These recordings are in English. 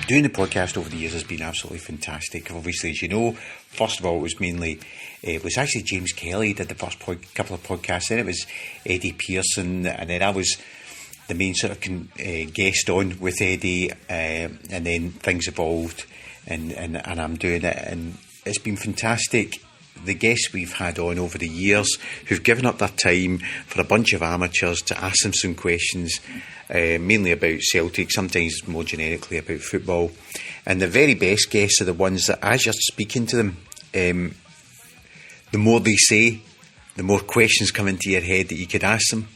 Doing the podcast over the years has been absolutely fantastic. Obviously, as you know, first of all, it was actually James Kelly did the first couple of podcasts. Then it was Eddie Pearson, and then I was the main sort of guest on with Eddie, and then things evolved, and I'm doing it, and it's been fantastic. The guests we've had on over the years who've given up their time for a bunch of amateurs to ask them some questions, mainly about Celtic, sometimes more generically about football. And the very best guests are the ones that, as you're speaking to them, the more they say, the more questions come into your head that you could ask them.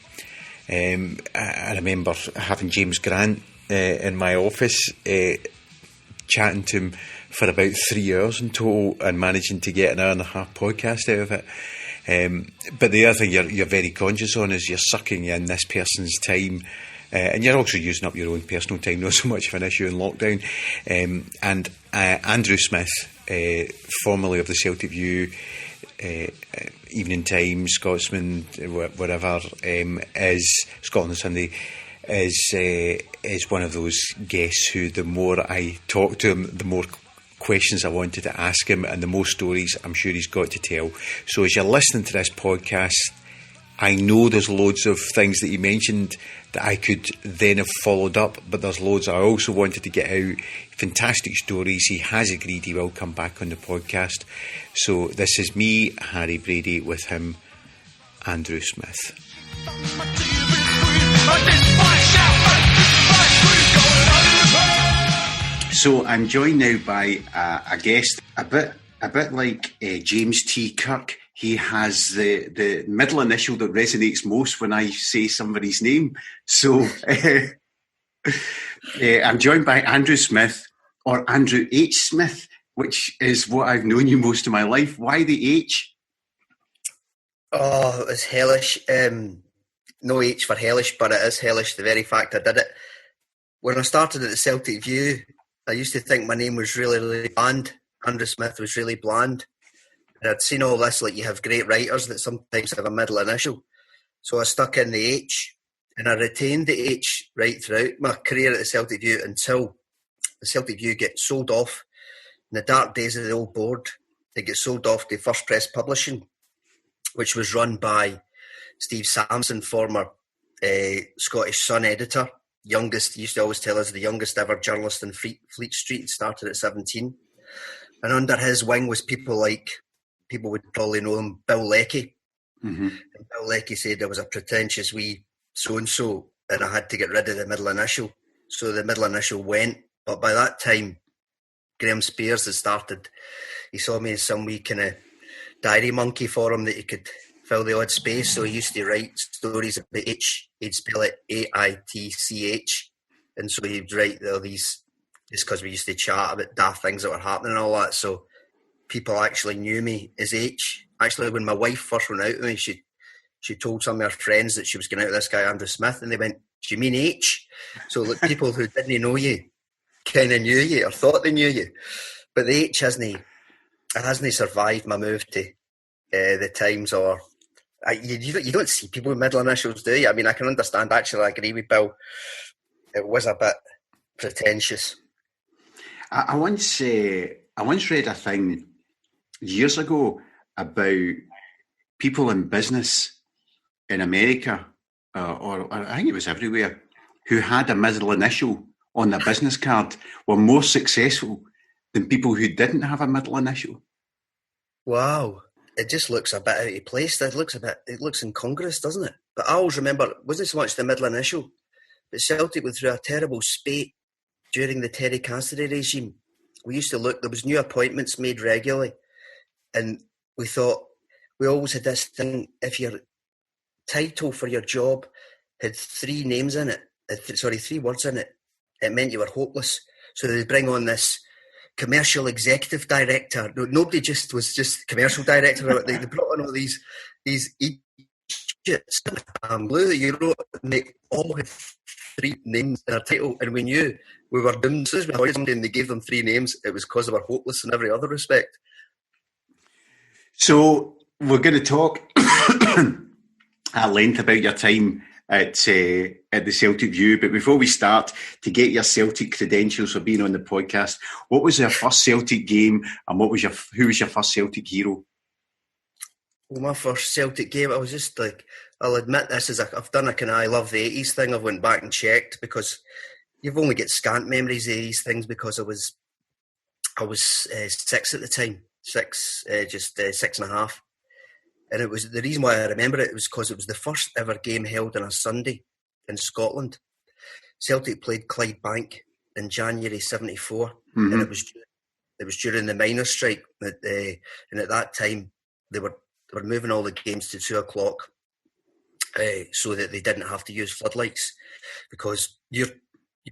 I remember having James Grant in my office, chatting to him for about 3 hours in total and managing to get an hour and a half podcast out of it. But the other thing you're very conscious on is you're sucking in this person's time, and you're also using up your own personal time, not so much of an issue in lockdown. And Andrew Smith, formerly of the Celtic View, Evening Times, Scotsman, whatever, is Scotland Sunday, is one of those guests who, the more I talk to him, the more questions I wanted to ask him, and the more stories I'm sure he's got to tell. So as you're listening to this podcast, I know there's loads of things that he mentioned that I could then have followed up, but there's loads I also wanted to get out. Fantastic stories. He has agreed he will come back on the podcast. So this is me, Harry Brady, with him, Andrew Smith. So I'm joined now by a guest, a bit like James T. Kirk. He has the middle initial that resonates most when I say somebody's name. So I'm joined by Andrew Smith, or Andrew H. Smith, which is what I've known you most of my life. Why the H? Oh, it was hellish. No H for hellish, but it is hellish, the very fact I did it. When I started at the Celtic View, I used to think my name was really, really bland. Andrew Smith was really bland. And I'd seen all this, like you have great writers that sometimes have a middle initial. So I stuck in the H, and I retained the H right throughout my career at the Celtic View until the Celtic View get sold off. In the dark days of the old board, it gets sold off to First Press Publishing, which was run by Steve Sampson, former Scottish Sun editor. Youngest, he used to always tell us, the youngest ever journalist in Fleet Street, started at 17. And under his wing was people would probably know him, Bill Leckie. Mm-hmm. And Bill Leckie said there was a pretentious wee so-and-so, and I had to get rid of the middle initial. So the middle initial went. But by that time, Graham Spears had started. He saw me as some wee kind of diary monkey for him that he could fill the odd space. So he used to write stories about H. He'd spell it A-I-T-C-H. And so he'd write all these, just because we used to chat about daft things that were happening and all that. So people actually knew me as H. Actually, when my wife first went out with me, she told some of her friends that she was going out with this guy, Andrew Smith, and they went, "Do you mean H?" So like, people who didn't know you kind of knew you or thought they knew you. But the H hasn't survived my move to the Times or... You don't see people with middle initials, do you? I mean, I can understand, actually, I agree with Bill. It was a bit pretentious. I once read a thing years ago about people in business in America, or I think it was everywhere, who had a middle initial on their business card were more successful than people who didn't have a middle initial. Wow. It just looks a bit out of place. It looks incongruous, doesn't it? But I always remember, it wasn't so much the middle initial, but Celtic went through a terrible spate during the Terry Cassidy regime. We used to look, there was new appointments made regularly, and we thought, we always had this thing, if your title for your job had three words in it, it meant you were hopeless. So they'd bring on this commercial executive director. Nobody was just commercial director. They brought on all these idiots blue that you wrote, and they all had three names in their title, and we knew we were doomed. As soon as we hired somebody and they gave them three names, it was because they were hopeless in every other respect. So we're going to talk at length about your time at the Celtic View. But before we start, to get your Celtic credentials for being on the podcast, what was your first Celtic game, and who was your first Celtic hero? Well, my first Celtic game, I was just like, I'll admit this is I've done a kind of I love the 80s thing. I went back and checked because you've only got scant memories of these things because I was 6 at the time, just 6.5. And it was the reason why I remember it was because it was the first ever game held on a Sunday in Scotland. Celtic played Clydebank in January '74, and it was during the miners' strike. And at that time, they were moving all the games to 2:00 so that they didn't have to use floodlights. Because you're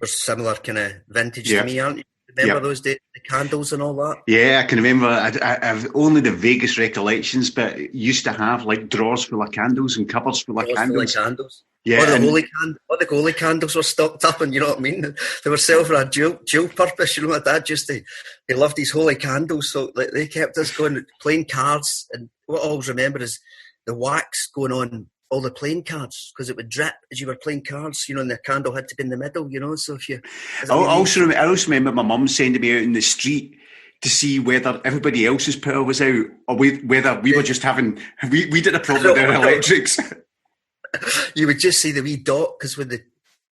similar kind of vintage to me, aren't you? Remember those days, the candles and all that? Yeah, I can remember. I've only the vaguest recollections, but it used to have like drawers full of candles and cupboards full of candles. Yeah, all the holy candles were stocked up, and you know what I mean. They were selling for a dual purpose. You know, my dad he loved these holy candles, so they kept us going playing cards. And what I always remember is the wax going on all the playing cards because it would drip as you were playing cards, you know, and the candle had to be in the middle, you know. So if you, I also remember my mum sending me out in the street to see whether everybody else's power was out or whether we were just having we did a problem with our electrics. You would just see the wee dot because when the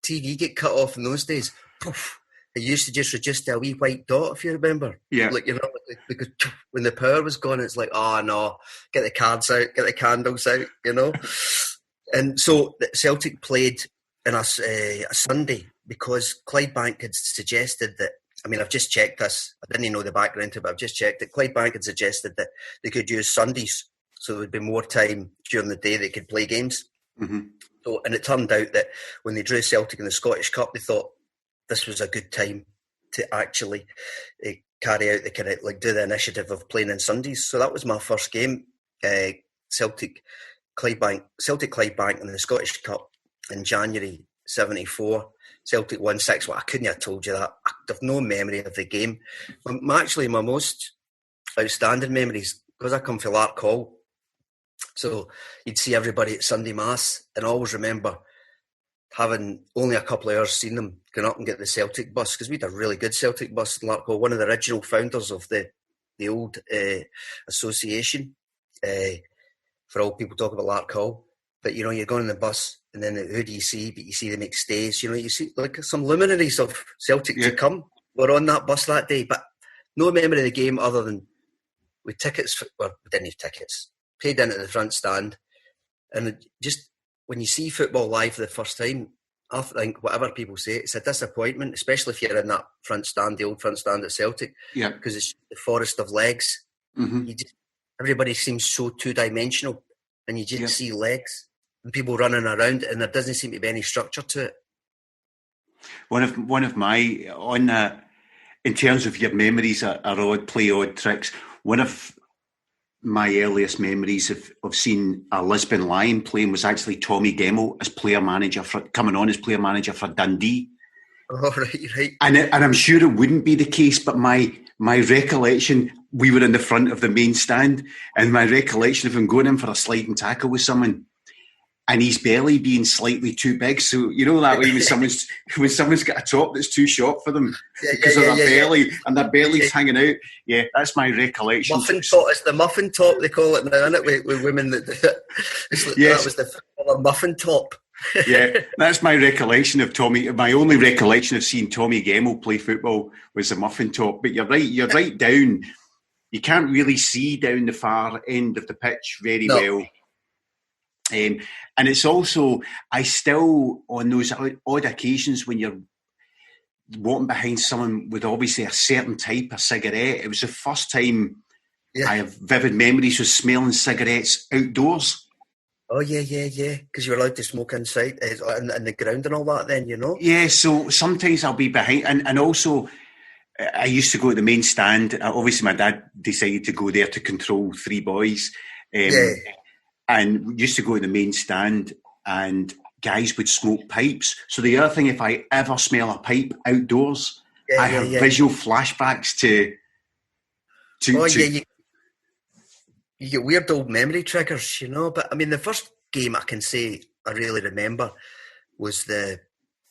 TV get cut off in those days, poof, it used to just reduce to a wee white dot, if you remember. Yeah. Like, you know, because when the power was gone, it's like, oh no, get the cards out, get the candles out, you know. And so Celtic played on a Sunday because Clydebank had suggested that, I mean, I've just checked this. I didn't know the background to it, but I've just checked it. Clydebank had suggested that they could use Sundays so there would be more time during the day they could play games. Mm-hmm. So, and it turned out that when they drew Celtic in the Scottish Cup, they thought this was a good time to actually carry out the kind of like do the initiative of playing on Sundays. So that was my first game, Celtic Clydebank in the Scottish Cup in January '74. Celtic won 6. Well, I couldn't have told you that. I have no memory of the game. Actually, my most outstanding memories, because I come from Lark Hall, so you'd see everybody at Sunday Mass, and I always remember having only a couple of hours seen them going up and get the Celtic bus, because we had a really good Celtic bus in Lark Hall, one of the original founders of the old association. For all people talk about Lark Hall, but you know, you're going on the bus, and then who do you see? But you see they make stays. You know, you see like some luminaries of Celtic to come were on that bus that day, but no memory of the game other than with tickets. Well, we didn't have tickets. Paid in at the front stand, and just when you see football live for the first time, I think whatever people say, it's a disappointment, especially if you're in that front stand, the old front stand at Celtic, because it's the forest of legs. Mm-hmm. Everybody seems so two-dimensional, and you just see legs and people running around, and there doesn't seem to be any structure to it. One of my on that, in terms of your memories are odd tricks. One of my earliest memories of seeing a Lisbon Lion playing was actually Tommy Gemmell as coming on as player manager for Dundee. Oh, right. And I'm sure it wouldn't be the case, but my recollection, we were in the front of the main stand, and my recollection of him going in for a sliding tackle with someone, and his belly being slightly too big. So you know that way when someone's got a top that's too short for them because of their belly and their belly's hanging out. Yeah, that's my recollection. Muffin top. It's the muffin top they call it now, isn't it? With women that do it. That was the muffin top. Yeah, that's my recollection of Tommy. My only recollection of seeing Tommy Gemmell play football was the muffin top. But you're right. You're right down. You can't really see down the far end of the pitch very well. And it's also, I still, on those odd occasions when you're walking behind someone with obviously a certain type of cigarette, it was the first time I have vivid memories of smelling cigarettes outdoors. Oh, yeah. Because you're allowed to smoke inside, in the ground and all that then, you know? Yeah, so sometimes I'll be behind, and also I used to go to the main stand. Obviously, my dad decided to go there to control 3 boys. And used to go to the main stand, and guys would smoke pipes. So the other thing, if I ever smell a pipe outdoors, I have visual flashbacks to you get weird old memory triggers, you know. But I mean, the first game I can say I really remember was Billy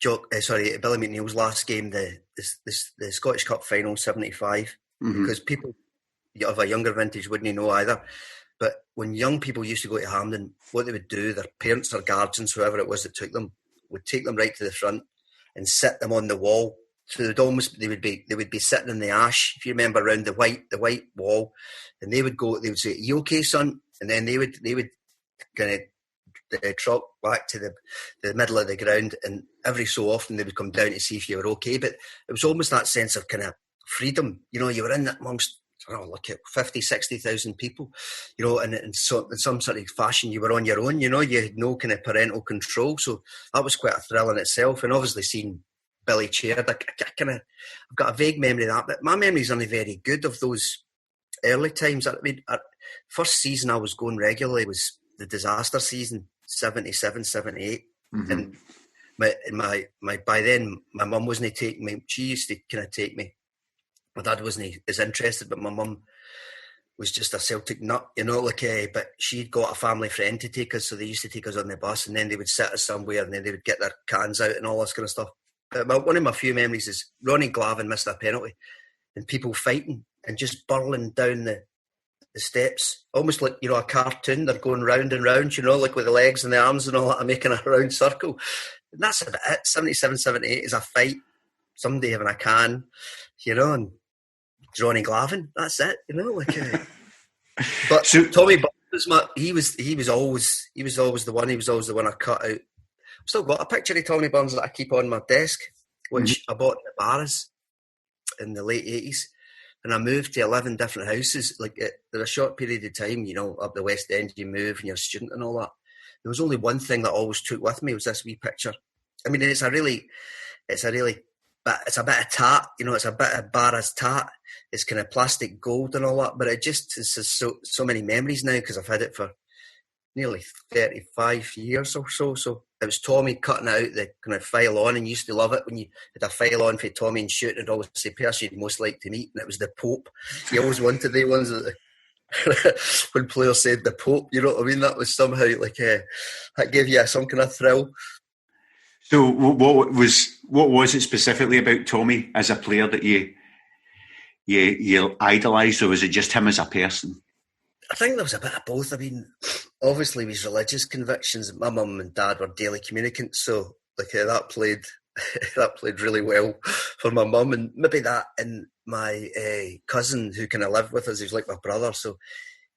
McNeil's last game, the Scottish Cup final '75, because people of a younger vintage wouldn't know either. But when young people used to go to Hampden, what they would do, their parents or guardians, whoever it was that took them, would take them right to the front and sit them on the wall. So they would be sitting in the ash, if you remember, around the white wall, and they would say, "Are you okay, son?" And then they would kind of trot back to the middle of the ground, and every so often they would come down to see if you were okay. But it was almost that sense of kind of freedom. You know, you were in amongst, I don't know, like 50, 60,000 people, you know, and in some sort of fashion you were on your own, you know, you had no kind of parental control. So that was quite a thrill in itself. And obviously seeing Billy cheered, I've got a vague memory of that, but my memory's only very good of those early times. I mean, first season I was going regularly was the disaster season, 77, 78. And my by then my mum wasn't taking me. She used to kind of take me. My dad wasn't as interested, but my mum was just a Celtic nut, you know, but she'd got a family friend to take us, so they used to take us on the bus, and then they would sit us somewhere, and then they would get their cans out and all this kind of stuff. But one of my few memories is Ronnie Glavin missed a penalty, and people fighting and just burling down the steps, almost like, you know, a cartoon. They're going round and round, you know, like with the legs and the arms and all that, and making a round circle. And that's about it. 77, 78 is a fight, somebody having a can, you know, and Ronnie Glavin, that's it, you know, But so, Tommy Burns was he was always the one I cut out. I've still got a picture of Tommy Burns that I keep on my desk, which I bought in the Barras in the late 80s. And I moved to 11 different houses. Like, in a short period of time, you know, up the West End, you move and you're a student and all that. There was only one thing that I always took with me, was this wee picture. I mean, it's a bit of tat, you know, it's a bit of Barra's tat. It's kind of plastic gold and all that, but it's so many memories now, because I've had it for nearly 35 years or so. So it was Tommy cutting out the kind of file on, and you used to love it when you had a file on for Tommy and shoot, and always say person you'd most like to meet, and it was the Pope. He always wanted the ones that when players said the Pope, you know what I mean? That was somehow that gave you some kind of thrill. So what was it specifically about Tommy as a player that you idolised, or was it just him as a person? I think there was a bit of both. I mean, obviously his religious convictions. My mum and dad were daily communicants, so that played really well for my mum, and maybe that, and my cousin who kind of lived with us, who's like my brother, so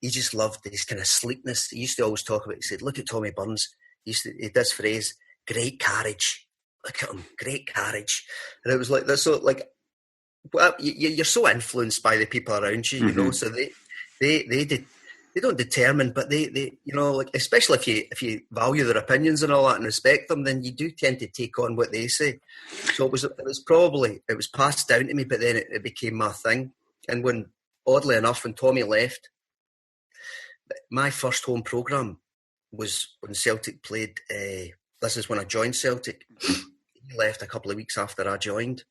he just loved his kind of sleekness. He used to always talk about. He said, "Look at Tommy Burns. He had this phrase, great carriage. Look at him, great carriage." And it was like this. So you're so influenced by the people around you, you know. So they don't determine, but they you know, like, especially if you value their opinions and all that and respect them, then you do tend to take on what they say. So it was passed down to me, but then it became my thing. And oddly enough, when Tommy left, my first home programme was when Celtic played. This is when I joined Celtic. He left a couple of weeks after I joined,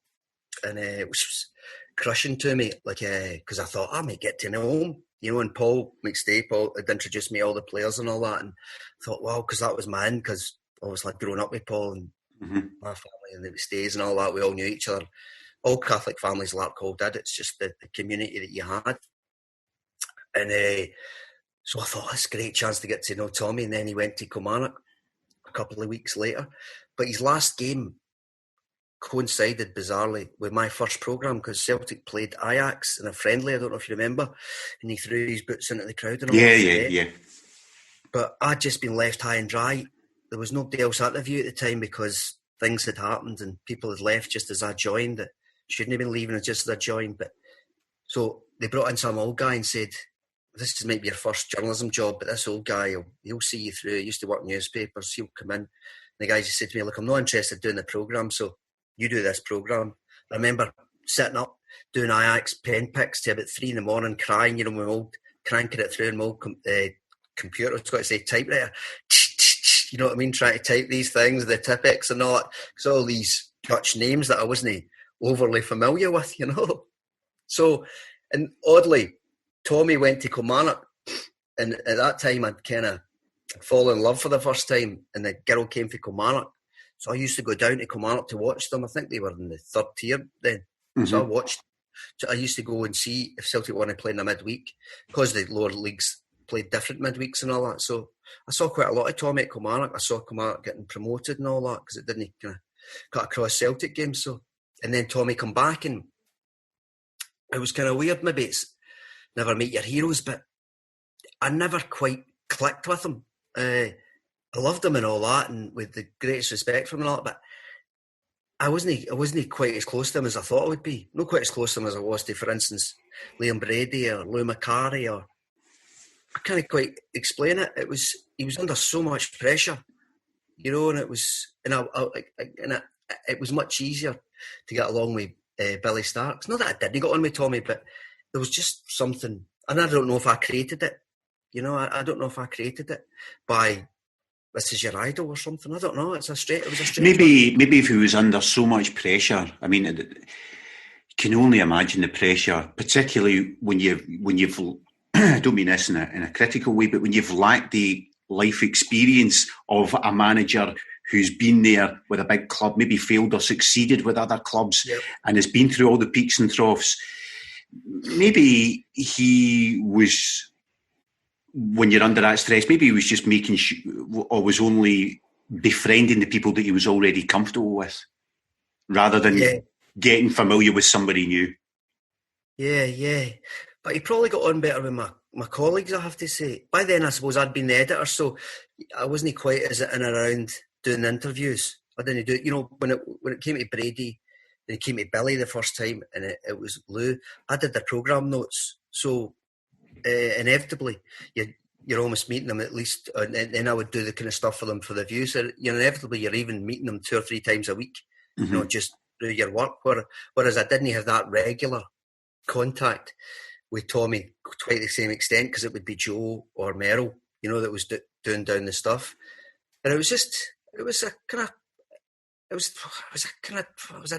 and it was crushing to me, because I thought I might get to know him. You know, and Paul McStay had introduced me all the players and all that, and I thought, wow, because that was mine, because I was like growing up with Paul and my family and the McStays and all that, we all knew each other. All Catholic families, Larkhall did. It's just the community that you had. And so I thought, that's a great chance to get to know Tommy, and then he went to Kilmarnock a couple of weeks later. But his last game coincided bizarrely with my first programme, because Celtic played Ajax in a friendly, I don't know if you remember, and he threw his boots into the crowd and all that. Yeah. But I'd just been left high and dry. There was nobody else at the View at the time, because things had happened and people had left just as I joined, that shouldn't have been leaving just as I joined. But so they brought in some old guy and said, this might be your first journalism job, but this old guy, he'll see you through. He used to work in newspapers, he'll come in. And the guy just said to me, look, I'm not interested in doing the programme, so you do this programme. I remember sitting up doing Ajax pen picks to about 3 a.m, crying, you know, my old, cranking it through, and my old computer, it's got to say typewriter, you know what I mean, trying to type these things, the Tipex and all that, because all these Dutch names that I wasn't overly familiar with, you know. So, and oddly, Tommy went to Kilmarnock, and at that time I'd kind of fallen in love for the first time, and the girl came from Kilmarnock. So I used to go down to Kilmarnock to watch them. I think they were in the third tier then. Mm-hmm. So I watched. So I used to go and see if Celtic wanted to play in the midweek, because the lower leagues played different midweeks and all that. So I saw quite a lot of Tommy at Kilmarnock. I saw Kilmarnock getting promoted and all that, because it didn't kind of cut across Celtic games. So, and then Tommy come back, and it was kind of weird. Maybe it's never meet your heroes, but I never quite clicked with him. I loved him and all that, and with the greatest respect for him and all that, but I wasn't quite as close to him as I thought I would be. Not quite as close to him as I was to, for instance, Liam Brady or Lou Macari, or I can't quite explain it. He was under so much pressure, and it was it was much easier to get along with Billy Starks. Not that I didn't get on with Tommy, but there was just something, and I don't know if I created it. I don't know if I created it by, this is your idol or something. I don't know. It was a strange. Maybe if he was under so much pressure. I mean, you can only imagine the pressure, particularly when you've. I don't mean this in a critical way, but when you've lacked the life experience of a manager who's been there with a big club, maybe failed or succeeded with other clubs, yep, and has been through all the peaks and troughs. Maybe he was. When you're under that stress, maybe he was just making or was only befriending the people that he was already comfortable with, rather than getting familiar with somebody new. Yeah. But he probably got on better with my colleagues, I have to say. By then, I suppose I'd been the editor, so I wasn't quite as in and around doing the interviews. I didn't do, when it came to Brady, then it came to Billy the first time, and it was Lou. I did the programme notes, so inevitably you're almost meeting them at least, and then I would do the kind of stuff for them for the view. So inevitably you're even meeting them 2 or 3 times a week, mm-hmm. Just do your work. Whereas I didn't have that regular contact with Tommy quite to the same extent, because it would be Joe or Merrill, that was doing down the stuff. And it was a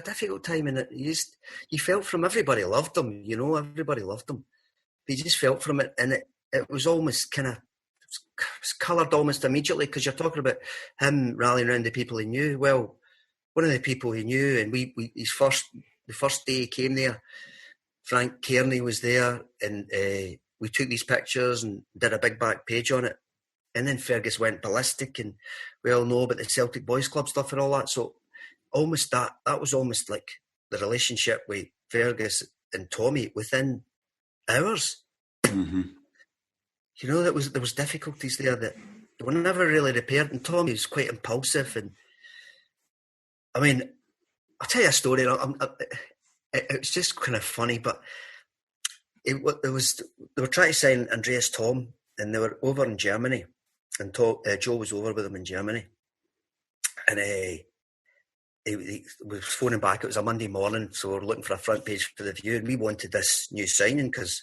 difficult time, and you felt from everybody loved them, everybody loved them. But you just felt from it, and it was almost kind of, it was coloured almost immediately, because you're talking about him rallying around the people he knew. Well, one of the people he knew, and the first day he came there, Frank Kearney was there, and we took these pictures and did a big back page on it. And then Fergus went ballistic, and we all know about the Celtic Boys Club stuff and all that. So almost that was almost like the relationship with Fergus and Tommy within hours. Mm-hmm. There was difficulties there that were never really repaired, and Tommy was quite impulsive. And I mean, I'll tell you a story. It's just kind of funny, but they were trying to sign Andreas Thom, and they were over in Germany, and Joe was over with them in Germany, and he was phoning back. It was a Monday morning, so we were looking for a front page for the View, and we wanted this new signing because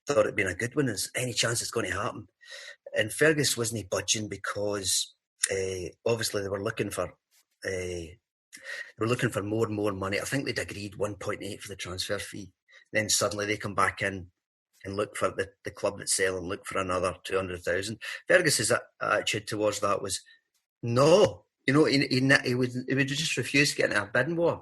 thought it'd been a good one. Is any chance it's going to happen? And Fergus wasn't budging, because obviously they were looking for more and more money. I think they'd agreed 1.8 for the transfer fee. Then suddenly they come back in and look for the club that's selling, look for another 200,000. Fergus's attitude towards that was no. He would just refuse to get in a bidding war,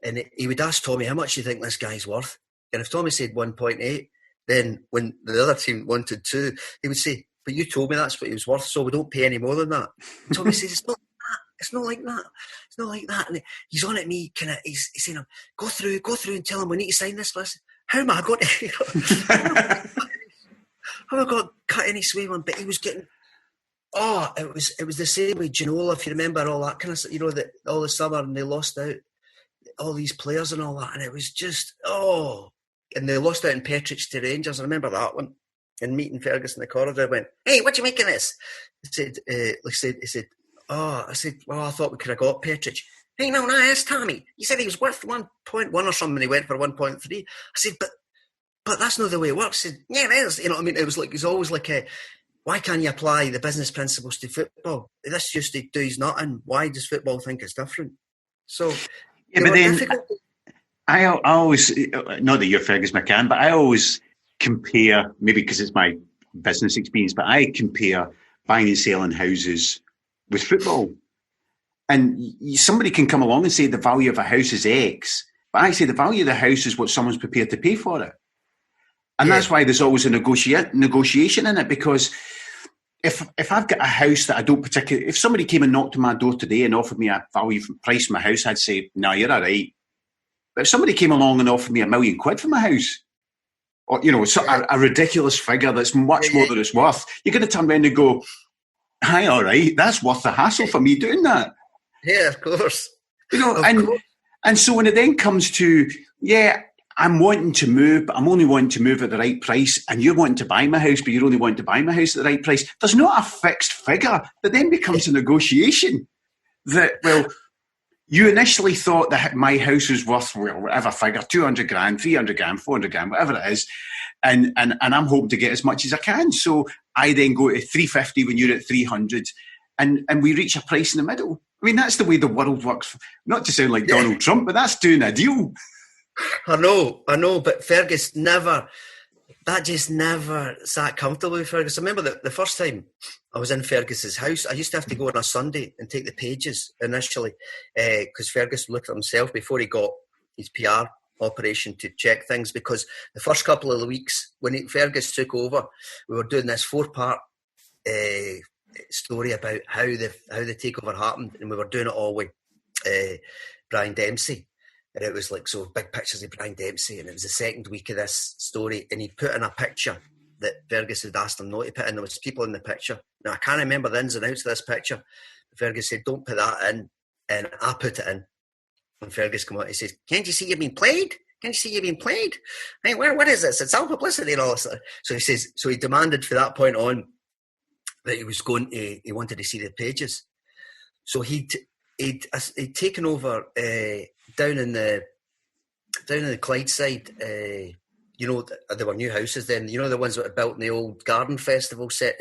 and he would ask Tommy, how much do you think this guy's worth? And if Tommy said 1.8, then when the other team wanted 2, he would say, but you told me that's what he was worth, so we don't pay any more than that. And Tommy says, it's not like that. And he's on at me, he's saying, go through and tell him we need to sign this list. How am I going to how am I going to cut any sway one? But he was getting, it was the same with Ginola, if you remember all that kind of, that all the summer, and they lost out all these players and all that, and it was just, and they lost out in Petric to Rangers. I remember that one. And meeting Fergus in the corridor, I went, hey, what do you make of this? He said, I said, well, I thought we could have got Petric. Hey, no, that's Tommy. He said he was worth 1.1 or something, and he went for 1.3. I said, but that's not the way it works. He said, yeah, it is. It was like, it's always like, why can't you apply the business principles to football? This just does nothing. Why does football think it's different? So, yeah, but then I always, not that you're Fergus McCann, but I always compare, maybe because it's my business experience, but I compare buying and selling houses with football. And somebody can come along and say the value of a house is X, but I say the value of the house is what someone's prepared to pay for it. And that's why there's always a negotiation in it, because if I've got a house that I don't particularly, if somebody came and knocked on my door today and offered me a value price for my house, I'd say, no, you're all right. But if somebody came along and offered me £1 million for my house, or, a ridiculous figure that's much more than it's worth, you're going to turn around and go, hi, all right, that's worth the hassle for me doing that. Yeah, of course. And so when it then comes to, I'm wanting to move, but I'm only wanting to move at the right price, and you're wanting to buy my house, but you're only wanting to buy my house at the right price, there's not a fixed figure. That then becomes a negotiation. That, well, you initially thought that my house was worth, whatever figure, 200 grand, 300 grand, 400 grand, whatever it is, and I'm hoping to get as much as I can. So I then go to 350 when you're at 300, and we reach a price in the middle. I mean, that's the way the world works. Not to sound like Donald Trump, but that's doing a deal. I know, but Fergus just never sat comfortably with Fergus. I remember the first time I was in Fergus's house, I used to have to go on a Sunday and take the pages initially, because Fergus looked at himself before he got his PR operation to check things, because the first couple of weeks when Fergus took over, we were doing this 4-part story about how the takeover happened, and we were doing it all with Brian Dempsey. And it was like, so big pictures of Brian Dempsey, and it was the second week of this story, and he put in a picture that Fergus had asked him not to put in. There was people in the picture. Now, I can't remember the ins and outs of this picture. Fergus said, don't put that in, and I put it in. And Fergus came out, he says, can't you see you've been played? Can't you see you've been played? Hey, what is this? It's all publicity and all this. So he says, so he demanded from that point on that he wanted to see the pages. So he'd taken over down in the Clyde side. There were new houses then. You know, the ones that were built in the old garden festival set.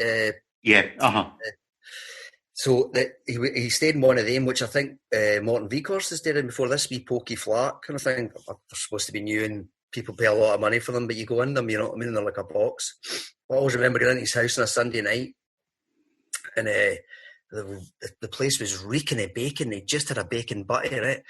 So he stayed in one of them, which I think Morton Vicorst is doing before this wee pokey flat kind of thing. They're supposed to be new and people pay a lot of money for them, but you go in them, you know what I mean? They're like a box. I always remember going into his house on a Sunday night, and the place was reeking of bacon. They just had a bacon butty, right?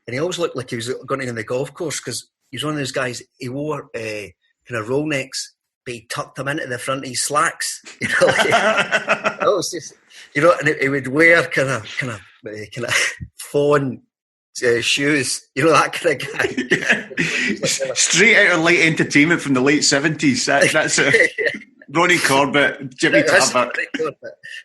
And he always looked like he was going on the golf course, because he was one of those guys. He wore kind of roll necks, but he tucked them into the front of his slacks. You know, it was just, and he would wear kind of fawn shoes. You know, that kind of guy. Straight out of light entertainment from the late 70s. That's it. Ronnie Corbett, Jimmy Tarbuck.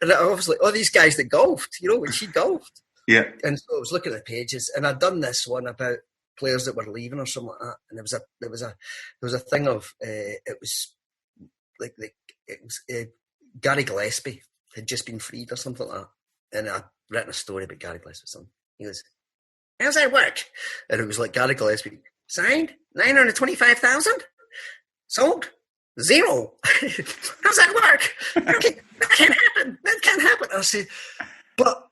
And I was like, these guys that golfed, when she golfed. Yeah. And so I was looking at the pages, and I'd done this one about players that were leaving or something like that. And there was a thing of it was Gary Gillespie had just been freed or something like that. And I'd written a story about Gary Gillespie or something. He goes, how's that work? And it was like, Gary Gillespie signed 925,000, sold 0. How's that work? That can't happen. That can't happen. I said, but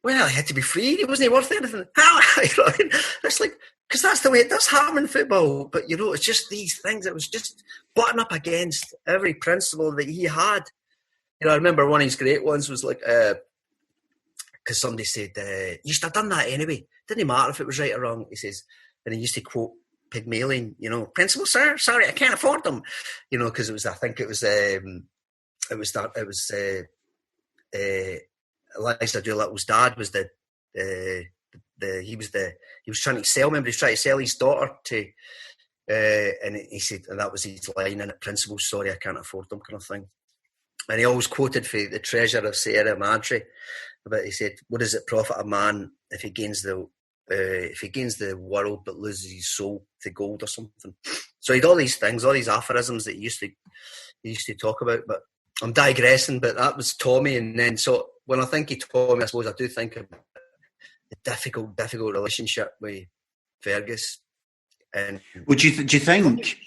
well, he had to be freed. He wasn't worth anything. How? It's like, because that's the way it does happen in football. But it's just these things. It was just butting up against every principle that he had. I remember one of his great ones was like, because somebody said, you should have done that anyway. Didn't matter if it was right or wrong. He says, and he used to quote Pygmalion, principal, sir, sorry, I can't afford them. Because it was, I think it was Eliza Doolittle's dad was he was trying to sell. Remember, he was trying to sell his daughter to, and he said, and that was his line in it, principal, sorry, I can't afford them, kind of thing. And he always quoted for the treasure of Sierra Madre, but he said, what does it profit a man if he gains the world but loses his soul to gold or something? So he had all these things, all these aphorisms that he used to talk about. But I'm digressing. But that was Tommy, and then so when I think of Tommy, I suppose I do think of the difficult relationship with Fergus. And do you think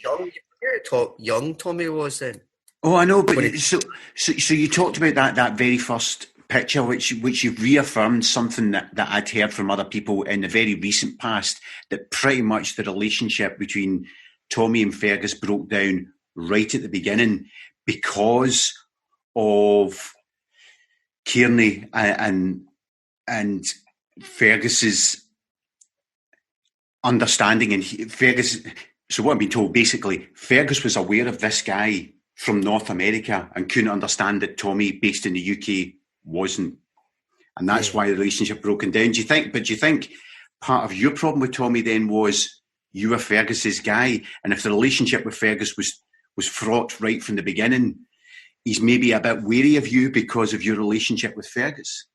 young Tommy was then? Oh, I know, but so you talked about that very first picture, which you've reaffirmed something that I'd heard from other people in the very recent past, that pretty much the relationship between Tommy and Fergus broke down right at the beginning because of Kearney and Fergus's understanding, and Fergus. So what I've been told, basically, Fergus was aware of this guy from North America and couldn't understand that Tommy, based in the UK, wasn't, and that's why the relationship broken down. Do you think part of your problem with Tommy then was you were Fergus's guy, and if the relationship with Fergus was fraught right from the beginning, he's maybe a bit wary of you because of your relationship with Fergus?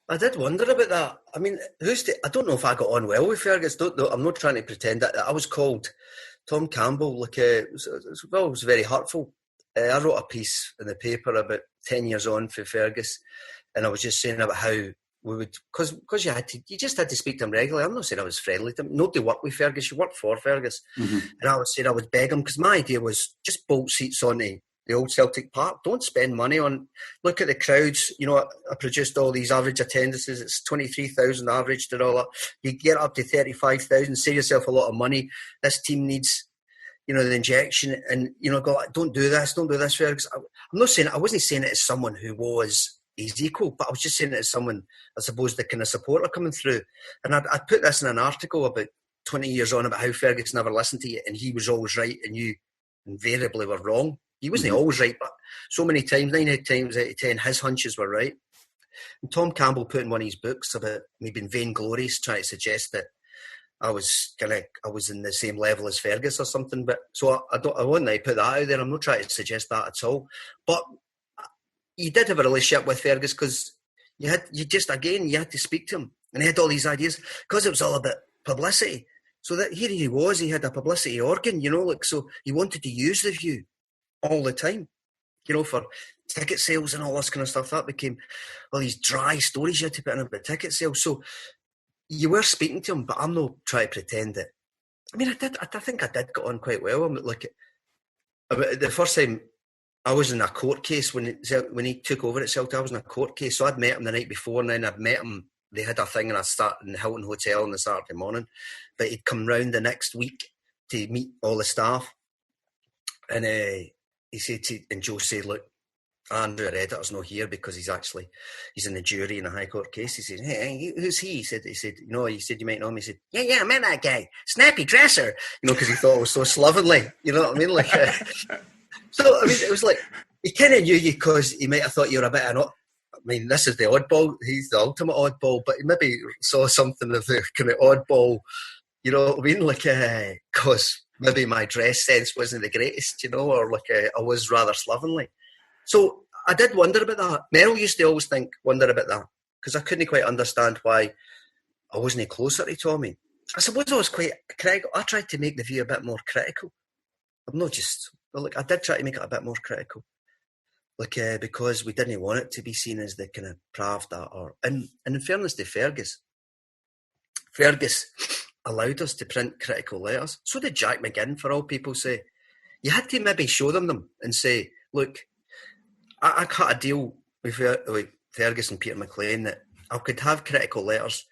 I did wonder about that. I mean, I don't know if I got on well with Fergus. I'm not trying to pretend that. I was called Tom Campbell. It was very hurtful. I wrote a piece in the paper about 10 years on for Fergus, and I was just saying about how we would, because you just had to speak to him regularly. I'm not saying I was friendly to him. Nobody worked with Fergus. You worked for Fergus. Mm-hmm. And I was saying I would beg him, because my idea was just bolt seats onto the old Celtic Park. Don't spend money on, look at the crowds. You know, I produced all these average attendances. It's 23,000 average and all that. You get up to 35,000, save yourself a lot of money. This team needs, you know, the injection, and, you know, go, don't do this, Fergus. I wasn't saying it as someone who was his equal, but I was just saying it as someone, I suppose, the kind of supporter coming through. And I'd put this in an article about 20 years on about how Fergus never listened to you, and he was always right, and you invariably were wrong. He wasn't always right, but so many times, 9 times out of 10, his hunches were right. And Tom Campbell put in one of his books about me being vainglorious, trying to suggest that I was in the same level as Fergus or something. But so I wouldn't put that out there. I'm not trying to suggest that at all. But you did have a relationship with Fergus, because you had to speak to him, and he had all these ideas, because it was all about publicity. So that here he was, he had a publicity organ, you know, like, so he wanted to use the View all the time, you know, for ticket sales and all this kind of stuff. That became all these dry stories you had to put in about ticket sales. So you were speaking to him, but I'm not trying to pretend that. I mean, I think I did get on quite well. Like, the first time I was in a court case when he took over at Celtic, I was in a court case. So I'd met him the night before, and then I'd met him. They had a thing, and I started in the Hilton Hotel on the Saturday morning. But he'd come round the next week to meet all the staff, and he said and Joe said, "Look, Andrew, our editor's not here because he's in the jury in a High Court case." He said, "Hey, who's he?" He said, you might know him. He said, yeah, I met that guy, snappy dresser, you know, because he thought it was so slovenly, you know what I mean? Like, so, I mean, it was like, he kind of knew you because he might have thought you were a bit this is the oddball, he's the ultimate oddball, but he maybe saw something of the kind of oddball, you know what I mean? Like, because maybe my dress sense wasn't the greatest, you know, or like I was rather slovenly. So I did wonder about that. Merrill used to always wonder about that, because I couldn't quite understand why I wasn't closer to Tommy. I suppose I was quite critical. I tried to make the View a bit more critical. I'm not just, like, I did try to make it a bit more critical, like, because we didn't want it to be seen as the kind of Pravda, and in fairness to Fergus allowed us to print critical letters. So did Jack McGinn, for all people say. You had to maybe show them and say, look, I cut a deal with Fergus and Peter McLean that I could have critical letters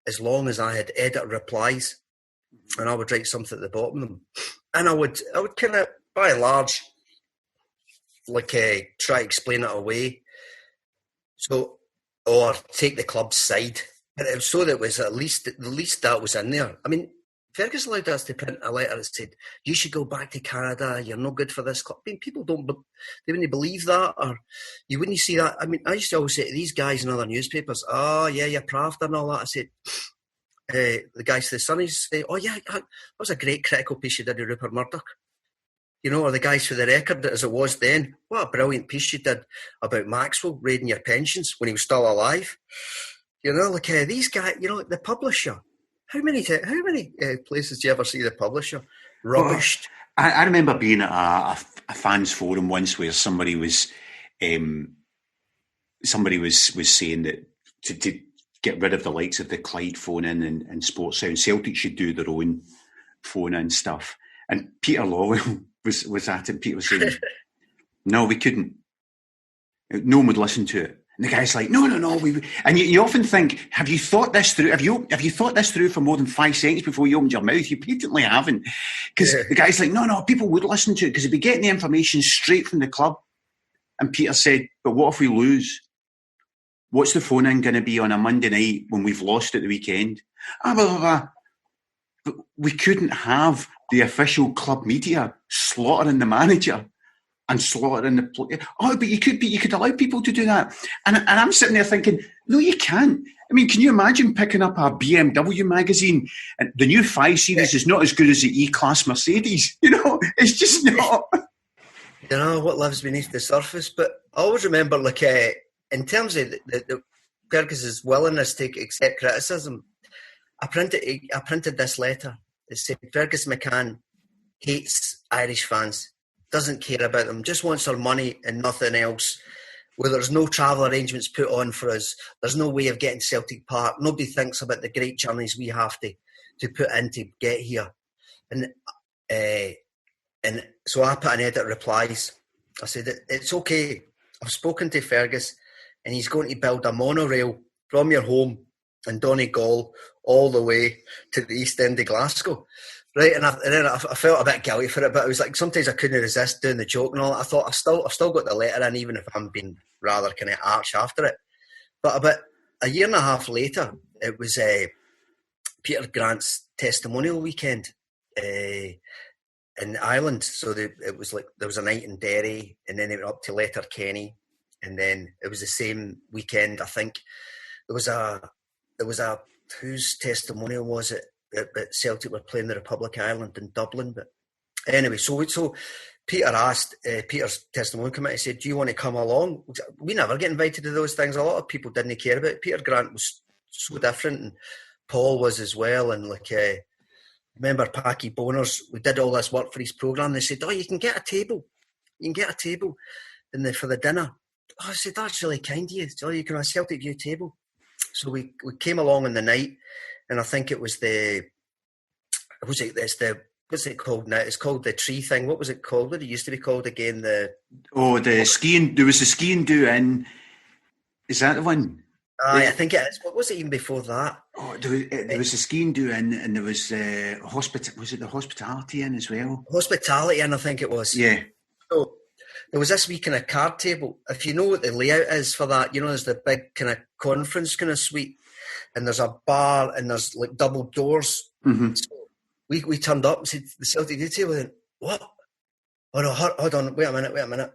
as long as I had editor replies, and I would write something at the bottom of them. And I would kind of, by and large, like, try to explain it away. So, or take the club's side. But it was so that it was at least that was in there. I mean, Fergus allowed us to print a letter that said, "You should go back to Canada. You're no good for this club." I mean, people they wouldn't believe that, or you wouldn't see that. I mean, I used to always say to these guys in other newspapers, "Oh yeah, you're Pravda and all that." I said, the guys to the Sunnies say, "Oh yeah, that was a great critical piece you did with Rupert Murdoch." You know, or the guys for the Record, as it was then, what a brilliant piece you did about Maxwell raiding your pensions when he was still alive. You know, like, these guys, you know, the publisher. How many places do you ever see the publisher rubbished? Well, I remember being at a fans forum once where somebody was saying that to get rid of the likes of the Clyde phone-in and Sports Sound, Celtic should do their own phone-in stuff. And Peter Lawwell was at it. Peter was saying, "No, we couldn't. No one would listen to it." And the guy's like, no. And you often think, have you thought this through? Have you thought this through for more than 5 seconds before you opened your mouth? You patently haven't. Because the guy's like, no, people would listen to it because they'd be getting the information straight from the club. And Peter said, but what if we lose? What's the phone-in going to be on a Monday night when we've lost at the weekend? Blah, blah, blah. But we couldn't have the official club media slaughtering the manager and slaughtering the player. Oh, but you could allow people to do that. And I'm sitting there thinking, no, you can't. I mean, can you imagine picking up a BMW magazine and the new 5 Series is not as good as the E-Class Mercedes? You know, it's just not. You know what lives beneath the surface. But I always remember, like, in terms of the Fergus's willingness to accept criticism, I printed this letter. It said, Fergus McCann hates Irish fans, doesn't care about them, just wants our money and nothing else. Where there's no travel arrangements put on for us, there's no way of getting to Celtic Park. Nobody thinks about the great journeys we have to put in to get here. And so I put an edit replies. I said, it's okay. I've spoken to Fergus and he's going to build a monorail from your home in Donegal all the way to the east end of Glasgow. Right, and then I felt a bit guilty for it, but it was like sometimes I couldn't resist doing the joke and all that. I thought I've still got the letter in, even if I'm being rather kind of arch after it. But about a year and a half later, it was Peter Grant's testimonial weekend in Ireland. So it was like there was a night in Derry, and then they went up to Letterkenny, and then it was the same weekend. I think there was a whose testimonial was it? That Celtic were playing the Republic of Ireland in Dublin. But anyway, so Peter asked, Peter's testimony committee said, do you want to come along? We never get invited to those things. A lot of people didn't care about it. Peter Grant was so different, and Paul was as well. And like, remember Packy Boners, we did all this work for his programme. They said, you can get a table. You can get a table for the dinner. I said, that's really kind of you. So you can have a Celtic View table. So we came along in the night. And I think it was what's it called now? It's called the tree thing. What was it called? What it used to be called again? Skiing. There was the skiing do in. Is that the one? I think it is. What was it even before that? Oh, there was a skiing do in, and there was was it the hospitality in as well? Hospitality in, I think it was. Yeah. So there was this wee kind of card table. If you know what the layout is for that, there's the big kind of conference kind of suite. And there's a bar and there's like double doors. Mm-hmm. So we turned up and said, the Celtic View table, went, what? Oh no, hold on, wait a minute.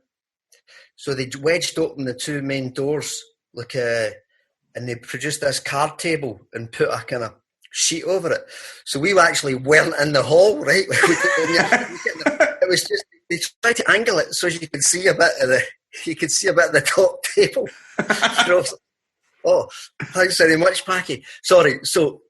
So they wedged open the two main doors, and they produced this card table and put a kind of sheet over it. So we actually weren't in the hall, right? It was just, they tried to angle it so you could see a bit of the top table. Oh, thanks very much, Packy. Sorry. So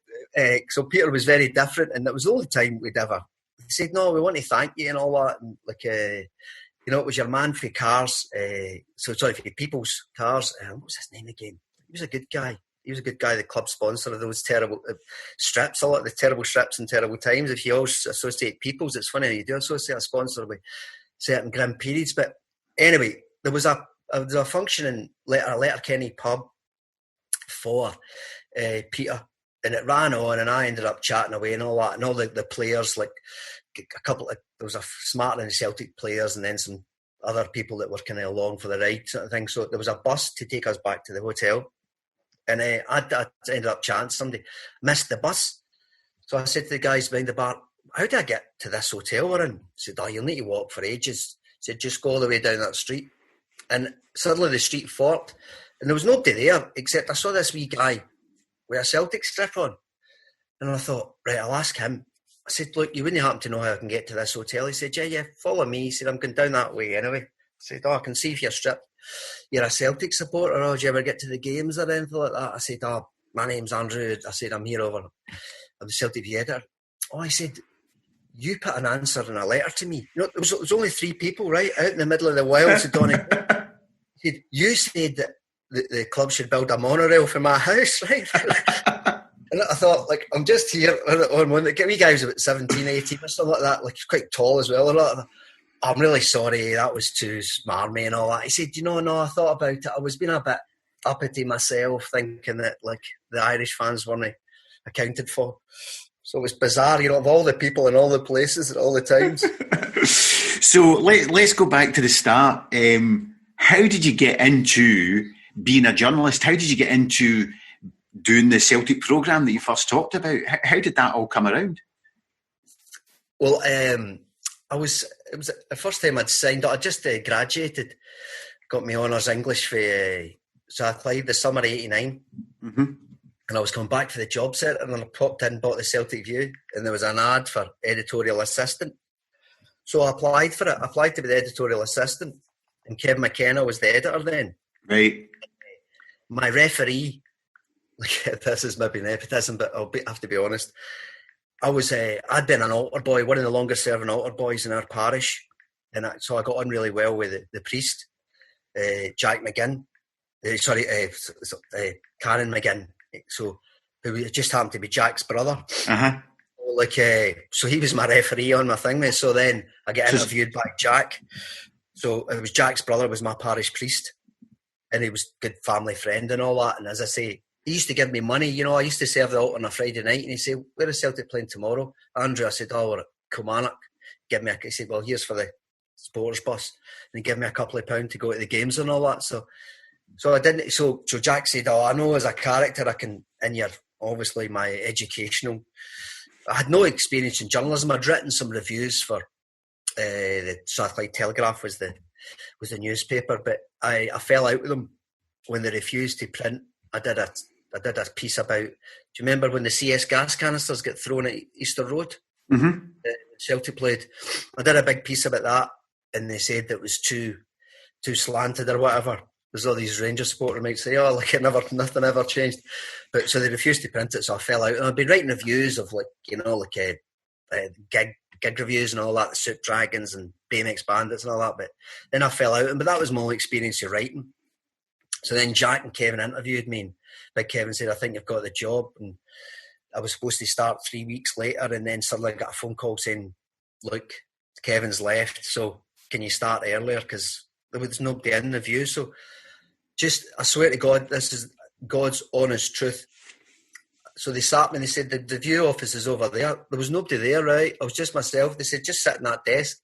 Peter was very different, and it was the only time we'd ever. He said, "No, we want to thank you and all that." And it was your man for cars. For People's Cars. What was his name again? He was a good guy. The club sponsor of those terrible strips. A lot of the terrible strips and terrible times. If you always associate People's, it's funny you do associate a sponsor with certain grim periods. But anyway, there was a function in a Letterkenny pub for Peter, and it ran on, and I ended up chatting away and all that, and all the players, like there was a smarter than Celtic players, and then some other people that were kind of along for the ride sort of thing. So there was a bus to take us back to the hotel, and I ended up chatting to somebody, missed the bus. So I said to the guys behind the bar, how do I get to this hotel we're in? He said, you'll need to walk for ages. He said, just go all the way down that street. And suddenly the street forked, and there was nobody there, except I saw this wee guy with a Celtic strip on. And I thought, right, I'll ask him. I said, look, you wouldn't happen to know how I can get to this hotel? He said, yeah, follow me. He said, I'm going down that way anyway. I said, I can see if you're stripped. You're a Celtic supporter, or do you ever get to the games or anything like that? I said, my name's Andrew. I said, I'm here over. I'm the Celtic View editor. He said, you put an answer in a letter to me. There was only 3 people, right, out in the middle of the wilds of Donegal. He said, you said that the club should build a monorail for my house, right? And I thought, I'm just here on one. The wee guy was about 17, 18 or something like that. He's quite tall as well. And I'm really sorry, that was too smarmy and all that. He said, no, I thought about it. I was being a bit uppity myself, thinking that the Irish fans weren't accounted for. So it was bizarre, of all the people and all the places at all the times. So let's go back to the start. How did you get into being a journalist? How did you get into doing the Celtic programme that you first talked about? How did that all come around? Well, it was the first time I'd signed up. I just graduated, got my honours English for so I applied the summer '89, and I was coming back for the job centre, and then I popped in, bought the Celtic View, and there was an ad for editorial assistant. So I applied for it. I applied to be the editorial assistant, and Kevin McKenna was the editor then. Right. My referee, like, this is maybe nepotism, but have to be honest. I'd been an altar boy, one of the longest serving altar boys in our parish, and so I got on really well with the priest, Jack McGinn. Karen McGinn. So who just happened to be Jack's brother. So he was my referee on my thing, mate. So then I get interviewed by Jack. So it was Jack's brother was my parish priest, and he was a good family friend and all that. And as I say, he used to give me money. You know, I used to serve the altar on a Friday night, and he'd say, "Where is Celtic playing tomorrow?" Andrew, I said, "Oh, we're at Kilmarnock." He said, "Well, here's for the supporters bus," and he gave me a couple of pounds to go to the games and all that. So I didn't. So Jack said, "Oh, I know as a character, I can." And you're obviously my educational. I had no experience in journalism. I'd written some reviews for the Strathclyde Telegraph was the newspaper, but I fell out with them when they refused to print. I did a piece about. Do you remember when the CS gas canisters get thrown at Easter Road? Celtic played. I did a big piece about that, and they said that it was too slanted or whatever. There's all these Rangers supporters might say, "Oh, like nothing ever changed," but so they refused to print it. So I fell out, and I've been writing reviews of gig reviews and all that, the Soup Dragons and BMX Bandits and all that. But then I fell out, but that was my only experience of writing. So then Jack and Kevin interviewed me, and Big Kevin said, "I think you've got the job." And I was supposed to start 3 weeks later, and then suddenly I got a phone call saying, "Look, Kevin's left, so can you start earlier?" Because there was nobody in the View. So I swear to God, this is God's honest truth. So they sat me and they said, the View office is over there. There was nobody there, right? I was just myself. They said, "Just sit in that desk."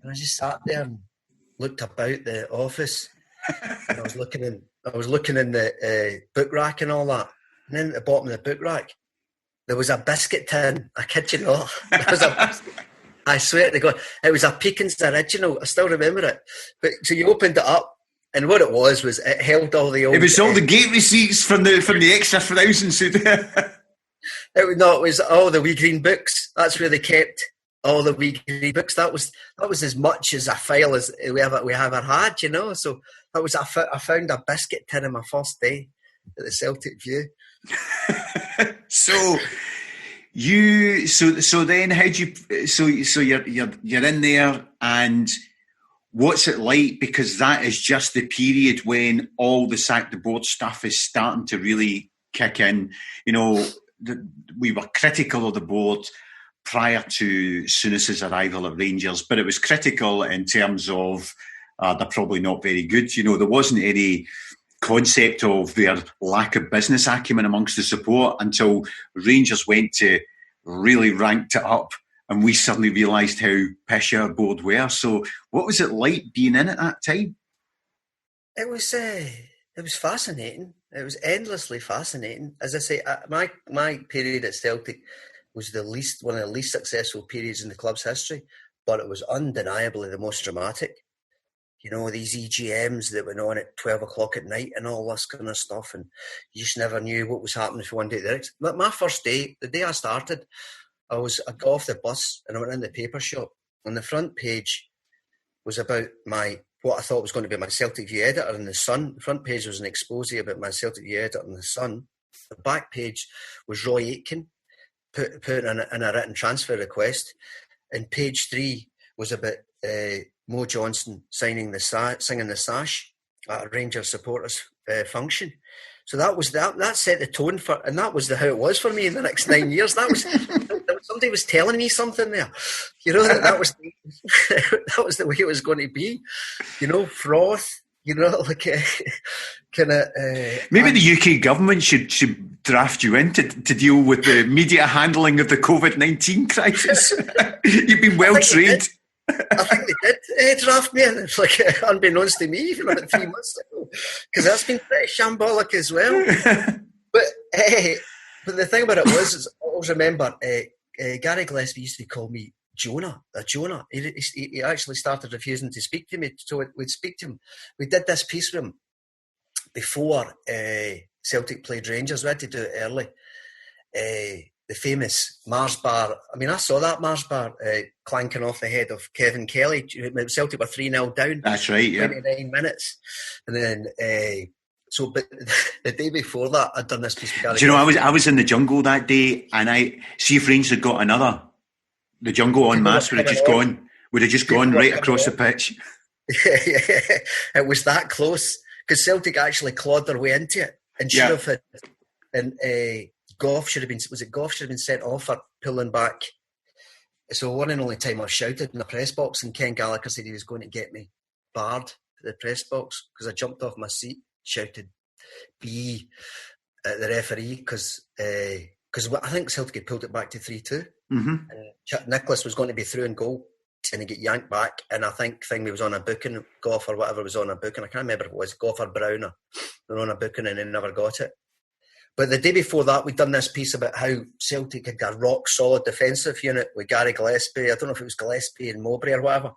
And I just sat there and looked about the office. And I was looking in the book rack and all that. And then at the bottom of the book rack, there was a biscuit tin. I kid you not. I swear to God, it was a Pekins original. I still remember it. But so you opened it up, and what it was it held all the old. It was all the gate receipts from the extra thousands. It was all the wee green books. That's where they kept all the wee green books. That was as much as a file as we ever had, you know. So that was I found a biscuit tin on my first day at the Celtic View. So then you're in there, and what's it like? Because that is just the period when all the sack the board stuff is starting to really kick in. You know, we were critical of the board prior to Souness's arrival at Rangers, but it was critical in terms of they're probably not very good. You know, there wasn't any concept of their lack of business acumen amongst the support until Rangers went to really ranked it up, and we suddenly realised how pish our board were. So what was it like being in at that time? It was fascinating. It was endlessly fascinating. As I say, my period at Celtic was one of the least successful periods in the club's history, but it was undeniably the most dramatic. You know, these EGMs that went on at 12 o'clock at night and all this kind of stuff, and you just never knew what was happening from one day to the next. But my first day, the day I started, I got off the bus and I went in the paper shop. On the front page was about what I thought was going to be my Celtic View editor in the Sun. The front page was an exposé about my Celtic View editor in the Sun. The back page was Roy Aitken putting in a written transfer request. And page 3 was about Mo Johnson singing the sash at a Rangers supporters function. So that set the tone for, and that was how it was for me in the next 9 years. Somebody was telling me something there, you know. That was the way it was going to be, you know. Froth, you know, like kind of. Maybe the UK government should draft you in to deal with the media handling of the COVID-19 crisis. You've been well trained. I think they did draft me, and it's like unbeknownst to me, even about 3 months ago, because that's been pretty shambolic as well. But the thing about it was, I always remember Gary Gillespie used to call me Jonah. He actually started refusing to speak to me, so we'd speak to him. We did this piece with him before Celtic played Rangers. We had to do it early. The famous Mars bar. I mean, I saw that Mars bar clanking off the head of Kevin Kelly. Celtic were 3-0 down. That's right, yeah. 29 minutes. And then, but the day before that, I'd done this piece with Gary. Do you know, I was in the jungle that day, and I see if Rangers had got another. The jungle en masse would have just gone right across the pitch. Yeah, it was that close, because Celtic actually clawed their way into it, and should have had. And Gough should have been sent off for pulling back. So one and only time I shouted in the press box, and Ken Gallagher said he was going to get me barred to the press box because I jumped off my seat, shouted "B" at the referee because I think Celtic had pulled it back to 3-2. Mm-hmm. And Nicholas was going to be through and goal, and he get yanked back. And I think Thingy was on a booking, Gough or whatever was on a booking. I can't remember if it was Gough or Browner. They were on a booking and they never got it. But the day before that, we'd done this piece about how Celtic had got a rock-solid defensive unit with Gary Gillespie. I don't know if it was Gillespie and Mowbray or whatever.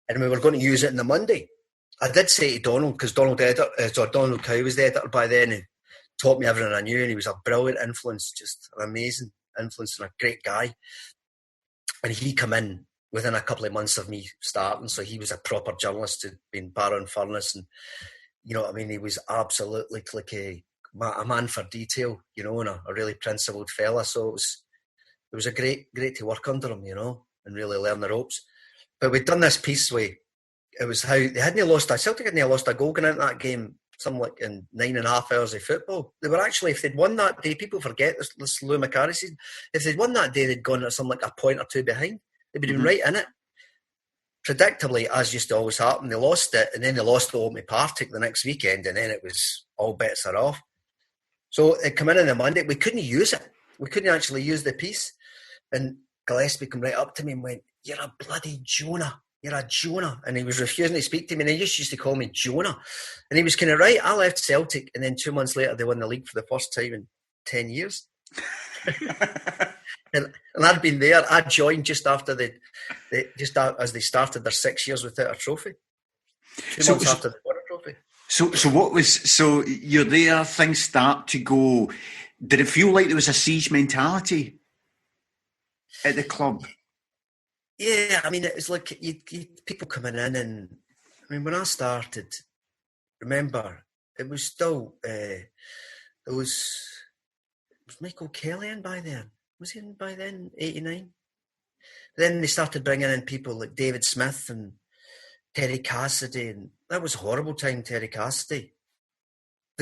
And we were going to use it on the Monday. I did say to Donald, because Donald Cow was the editor by then, and taught me everything I knew, and he was a brilliant influence, just an amazing influence and a great guy. And he come in within a couple of months of me starting, so he was a proper journalist who'd been Baron Furness, and you know what I mean, he was absolutely like a man for detail, you know, and a really principled fella. So it was a great to work under him, you know, and really learn the ropes. But we'd done this piece where it was how they Celtic hadn't lost a goal going into that game, something like in 9.5 hours of football. They were actually, if they'd won that day, people forget this Lou Macari season, if they'd won that day, they'd gone at something like a point or two behind. They'd been right in it. Predictably, as used to always happen, they lost it, and then they lost the Old Partick the next weekend, and then it was all bets are off. So it came in on the Monday. We couldn't use it. We couldn't actually use the piece. And Gillespie came right up to me and went, "You're a bloody Jonah. You're a Jonah." And he was refusing to speak to me, and he just used to call me Jonah. And he was kind of right. I left Celtic, and then 2 months later, they won the league for the first time in 10 years. and I'd been there. I joined just after as they started their 6 years without a trophy. 2 months after they won a trophy. So you're there, things start to go. Did it feel like there was a siege mentality at the club? Yeah, I mean, it was like you people coming in, and I mean, when I started, remember, it was still, it was Michael Kelly in by then? Was he in by then, 89? Then they started bringing in people like David Smith and Terry Cassidy, and that was a horrible time, Terry Cassidy.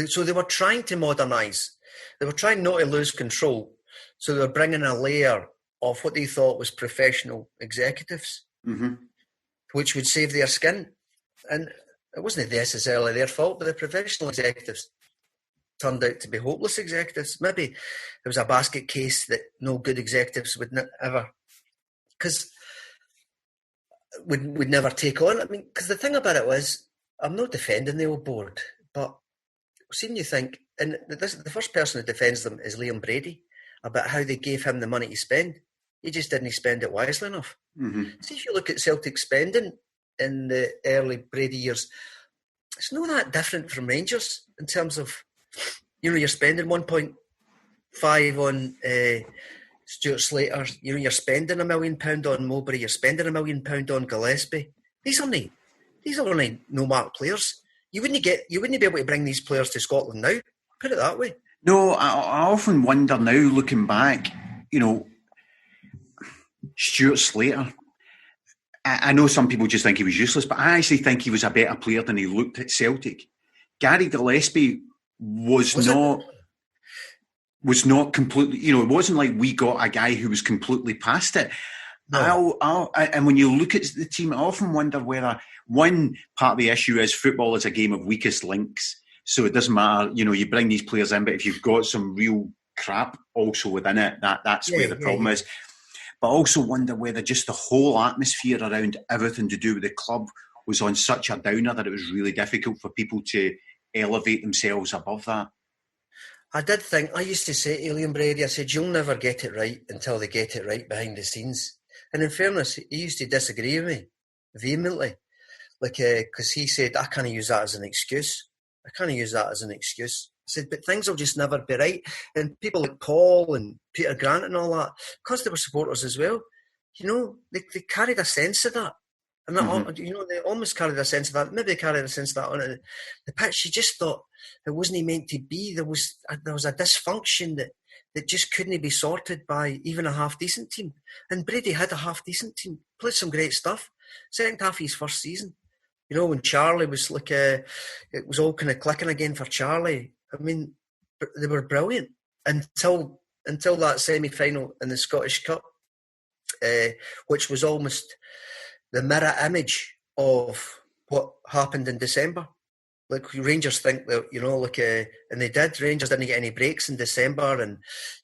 So they were trying to modernise. They were trying not to lose control. So they were bringing a layer of what they thought was professional executives, which would save their skin. And it wasn't necessarily their fault, but the professional executives turned out to be hopeless executives. Maybe it was a basket case that no good executives would ever, because would never take on. I mean, because the thing about it was, I'm not defending the old board, but seeing you think, and the first person who defends them is Liam Brady, about how they gave him the money to spend. He just didn't spend it wisely enough. See, if you look at Celtic spending in the early Brady years, it's not that different from Rangers in terms of, you know, you're spending 1.5 on Stuart Slater, you know, you're spending £1 million on Mowbray, you're spending £1 million on Gillespie. These are only no-mark players. You wouldn't be able to bring these players to Scotland now. Put it that way. No, I often wonder now, looking back, you know, Stuart Slater. I know some people just think he was useless, but I actually think he was a better player than he looked at Celtic. Gary Gillespie was not completely, you know, it wasn't like we got a guy who was completely past it. No. And when you look at the team, I often wonder whether one part of the issue is football is a game of weakest links. So it doesn't matter, you know, you bring these players in, but if you've got some real crap also within it, that's where the problem is. but I also wonder whether just the whole atmosphere around everything to do with the club was on such a downer that it was really difficult for people to elevate themselves above that. I did think, I used to say to Liam Brady, I said, you'll never get it right until they get it right behind the scenes. And in fairness, he used to disagree with me vehemently. Because he said, I can't use that as an excuse. I said, but things will just never be right. And people like Paul and Peter Grant and all that, because they were supporters as well, they carried a sense of that. And that, they almost carried a sense of that. Maybe they carried a sense of that on the pitch. You just thought it wasn't meant to be. There was a dysfunction that just couldn't be sorted by even a half-decent team. And Brady had a half-decent team, played some great stuff. Second half of his first season. When Charlie was it was all kind of clicking again for Charlie. I mean, they were brilliant until that semi-final in the Scottish Cup, which was almost the mirror image of what happened in December. Rangers think that, and they did. Rangers didn't get any breaks in December, and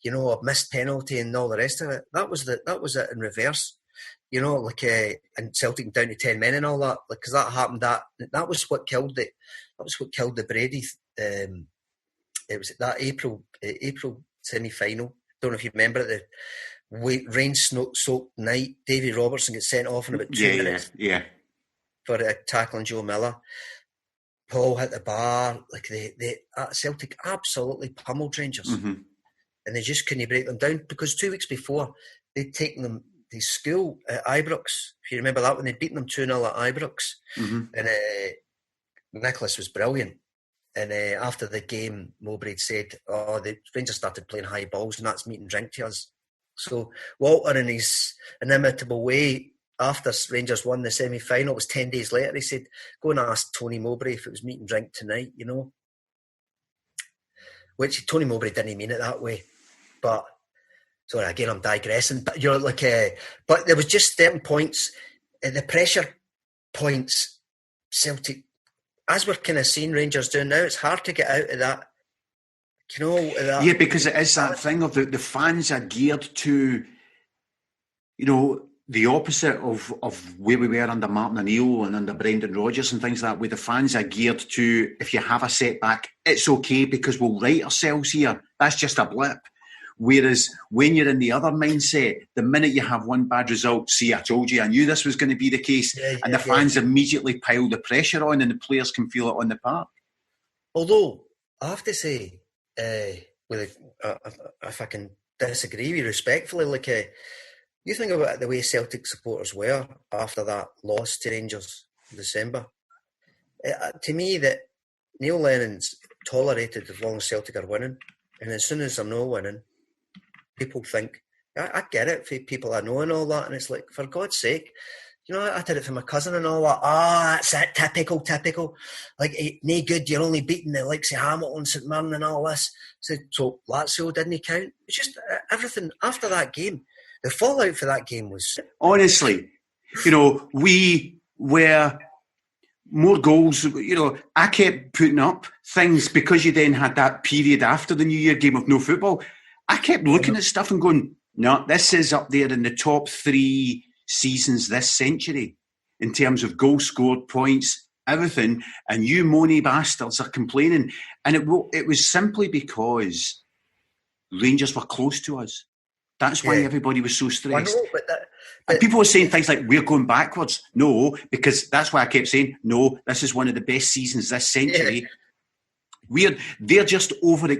a missed penalty and all the rest of it. That was it in reverse. And Celtic down to 10 men and all that, because that happened. That was what killed it. That was what killed the Brady. It was that April semi-final. Don't know if you remember it. The rain-soaked night. Davy Robertson gets sent off in about 2 minutes. Yeah. For tackling Joe Miller. Paul hit the bar. Celtic absolutely pummeled Rangers, and they just couldn't break them down, because 2 weeks before they'd taken them to school at Ibrox. If you remember that, when they'd beaten them 2-0 at Ibrox, and Nicholas was brilliant. And after the game, Mowbray said, the Rangers started playing high balls, and that's meat and drink to us. So Walter, in his inimitable way, after Rangers won the semi-final, it was 10 days later, he said, go and ask Tony Mowbray if it was meat and drink tonight, Which Tony Mowbray didn't mean it that way. But, sorry, again, I'm digressing. But but there was just certain points, the pressure points, Celtic, as we're kind of seeing Rangers doing now, it's hard to get out of that. Yeah, because it is that thing of the fans are geared to, the opposite of where we were under Martin O'Neill and under Brendan Rodgers and things like that, where the fans are geared to, if you have a setback, it's okay because we'll right ourselves here. That's just a blip. Whereas when you're in the other mindset, the minute you have one bad result, see, I told you, I knew this was going to be the case, and the fans immediately pile the pressure on, and the players can feel it on the park. Although, I have to say, if I can disagree with you respectfully, you think about the way Celtic supporters were after that loss to Rangers in December. To me, that Neil Lennon's tolerated as long as Celtic are winning, and as soon as they're not winning, people think, I get it, for people I know and all that, and it's like, for God's sake, I did it for my cousin and all that. That's it, typical. No good, you're only beating the likes of Hamilton, St Mirren and all this. So Lazio didn't count. It's just everything after that game. The fallout for that game was... Honestly, we were more goals. I kept putting up things because you then had that period after the New Year game of no football. I kept looking at stuff and going, no, this is up there in the top 3 seasons this century in terms of goals scored, points, everything, and you moany bastards are complaining. And it was simply because Rangers were close to us. That's why everybody was so stressed. I know, but and people were saying things like, we're going backwards. No, because that's why I kept saying, no, this is one of the best seasons this century. They're just over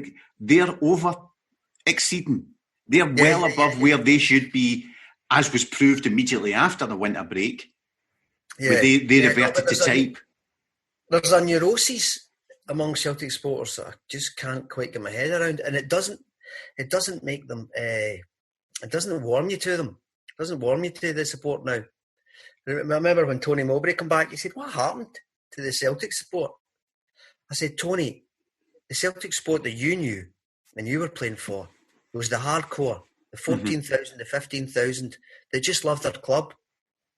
exceeding. They're well above where they should be, as was proved immediately after the winter break. Where they reverted to type. There's a neurosis among Celtic supporters that I just can't quite get my head around, and it doesn't make them... it doesn't warm you to them. It doesn't warm you to the support now. I remember when Tony Mowbray came back, he said, what happened to the Celtic support? I said, Tony, the Celtic support that you knew and you were playing for, it was the hardcore, the 14,000, the 15,000. They just love their club.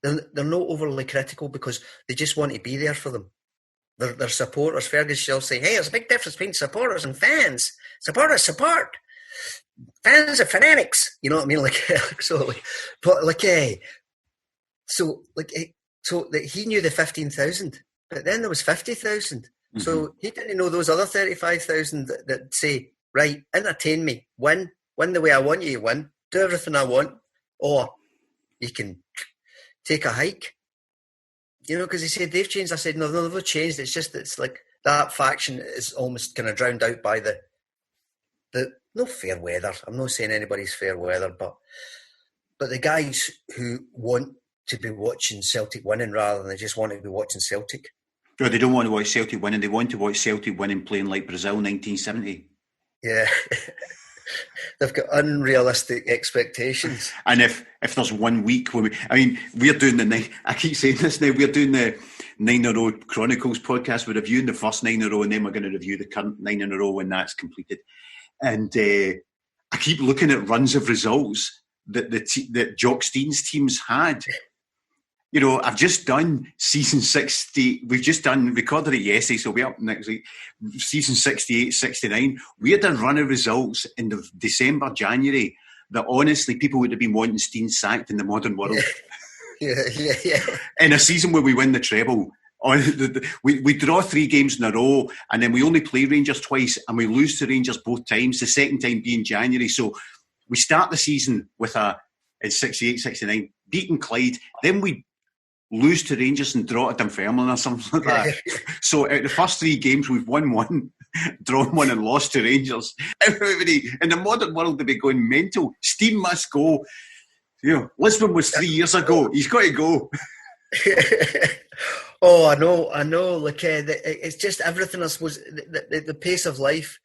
They're not overly critical because they just want to be there for them. They're supporters. Fergus shall say, hey, there's a big difference between supporters and fans. Supporters support. fans are fanatics. You know what I mean? Like, so, like, but like, so like, so that he knew the 15,000, but then there was 50,000. Mm-hmm. So he didn't know those other 35,000 that say, right, entertain me, win the way I want you to win, do everything I want, or you can take a hike. You know, because he said they've changed. I said no, they've changed. It's just it's like that faction is almost kind of drowned out by the no fair weather. I'm not saying anybody's fair weather, but the guys who want to be watching Celtic winning rather than they just want to be watching Celtic. No, they don't want to watch Celtic winning. They want to watch Celtic winning playing like Brazil 1970. Yeah. They've got unrealistic expectations. And if there's 1 week when we're doing I keep saying this now, we're doing the 9 in a row Chronicles podcast. We're reviewing the first 9 in a row and then we're going to review the current 9 in a row when that's completed. And I keep looking at runs of results that Jock Stein's teams had. You know, I've just done season 60. We've just recorded it yesterday, so we're up next week. Season 68, 69. We had a run of results in the December, January that honestly people would have been wanting Stein sacked in the modern world. Yeah. In a season where we win the treble, we draw 3 games in a row, and then we only play Rangers twice, and we lose to Rangers both times. The second time being January. So we start the season with in 68, 69, beating Clyde. Then we lose to Rangers and draw to Dunfermline or something like that. So out of the first 3 games, we've won 1, drawn 1 and lost to Rangers. Everybody in the modern world would be going mental. Stein must go. You know, Lisbon was 3 years ago. He's got to go. Oh, I know. Like, it's just everything, I suppose, the pace of life,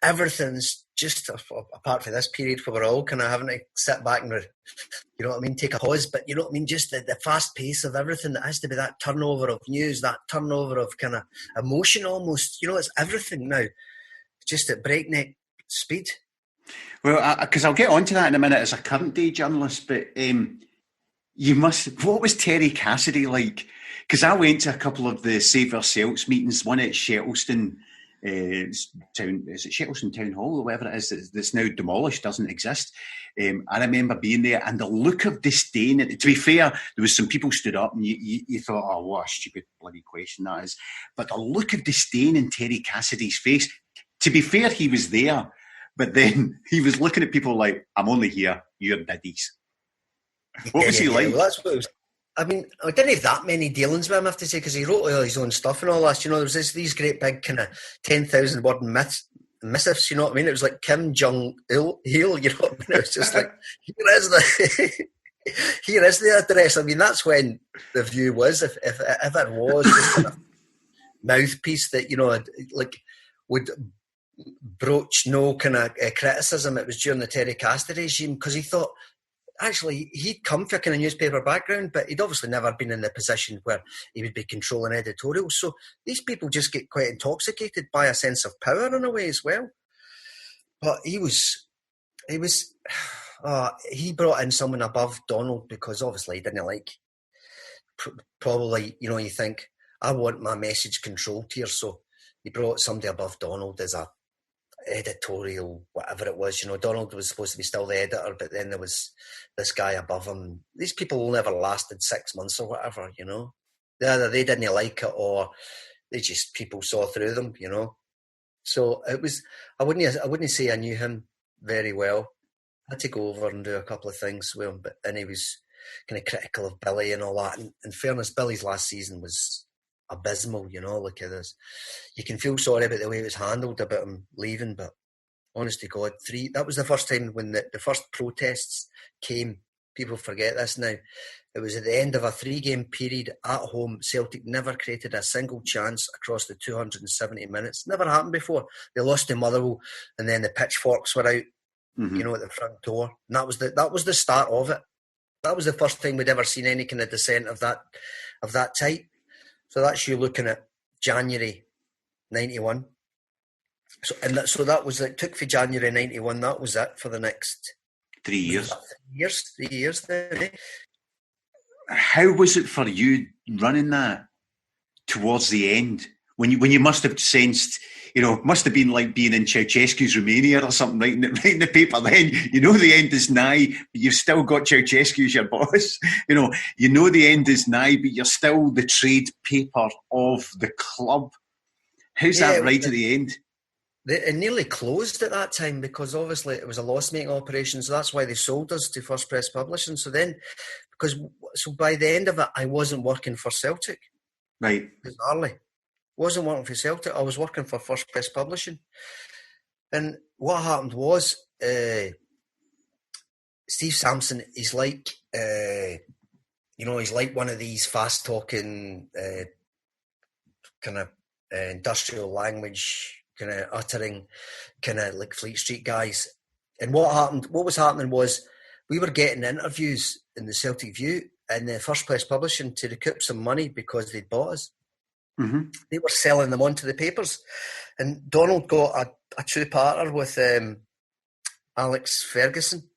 everything's just, apart from this period where we're all kind of having to sit back and, you know what I mean, take a pause, but you know what I mean, just the fast pace of everything, that has to be that turnover of news, that turnover of kind of emotion almost, you know, it's everything now, just at breakneck speed. Well, because I'll get onto that in a minute as a current day journalist, but what was Terry Cassidy like? Because I went to a couple of the Save Our Celts meetings, one at Shettleston, is it Shettleston Town Hall or whatever it is that's now demolished, doesn't exist. I remember being there and the look of disdain. To be fair, there was some people stood up and you thought, oh, what a stupid bloody question that is. But the look of disdain in Terry Cassidy's face, to be fair, he was there, but then he was looking at people like, I'm only here, you're biddies. What was he like? Well, that's what it was. I mean, I didn't have that many dealings with him, I have to say, because he wrote all his own stuff and all that. You know, there was these great big kind of 10,000 word missives, you know what I mean? It was like Kim Jong-il, you know what I mean? It was just like, here is the address. I mean, that's when the View was, if it was just kind of mouthpiece that, you know, like would broach no kind of criticism. It was during the Terry Cassidy regime, because he thought, actually, he'd come from a kind of newspaper background, but he'd obviously never been in the position where he would be controlling editorials. So these people just get quite intoxicated by a sense of power in a way as well. But he brought in someone above Donald because obviously he didn't like, probably, you know, you think, I want my message controlled here. So he brought somebody above Donald as a editorial, whatever it was. You know, Donald was supposed to be still the editor, but then there was this guy above him. These people never lasted 6 months or whatever, you know. Either they didn't like it or they just, people saw through them, you know. So it was, I wouldn't say I knew him very well. I had to go over and do a couple of things with him, but then he was kind of critical of Billy and all that. And in fairness, Billy's last season was abysmal, you know, like this. You can feel sorry about the way it was handled about him leaving, but honest to God, that was the first time when the first protests came. People forget this now. It was at the end of a 3-game period at home. Celtic never created a single chance across the 270 minutes. Never happened before. They lost to Motherwell, and then the pitchforks were out, you know, at the front door. And that was the start of it. That was the first time we'd ever seen any kind of dissent of that type. So that's you looking at January 91. So that was it. Took for January 91. That was it for the next 3 years. 3 years then. Eh? How was it for you running that towards the end when you must have sensed, must have been like being in Ceausescu's Romania or something, writing the paper then, the end is nigh, but you've still got Ceausescu as your boss. The end is nigh, but you're still the trade paper of the club. How's that right at the end? It nearly closed at that time because obviously it was a loss-making operation, so that's why they sold us to First Press Publishing. So by the end of it, I wasn't working for Celtic. Right. Bizarrely. Wasn't working for Celtic, I was working for First Press Publishing. And what happened was, Steve Sampson is like, he's like one of these fast-talking kind of industrial language, kind of uttering, kind of like Fleet Street guys. And what was happening was we were getting interviews in the Celtic View and the First Press Publishing to recoup some money because they'd bought us. Mm-hmm. They were selling them onto the papers. And Donald got a two-parter with Alex Ferguson,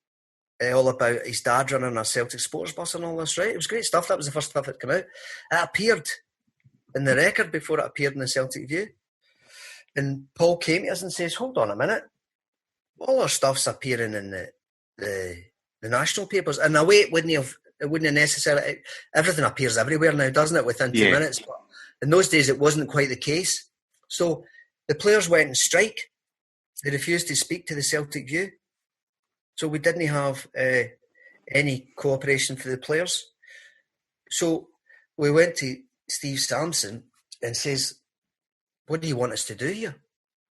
all about his dad running a Celtic sports bus and all this, right? It was great stuff. That was the first stuff that came out. It appeared in the Record before it appeared in the Celtic View. And Paul came to us and says, hold on a minute. All our stuff's appearing in the national papers. And in a way, it wouldn't have necessarily... Everything appears everywhere now, doesn't it, within 2 minutes? But in those days, it wasn't quite the case. So the players went on strike. They refused to speak to the Celtic View. So we didn't have any cooperation for the players. So we went to Steve Sampson and says, what do you want us to do here?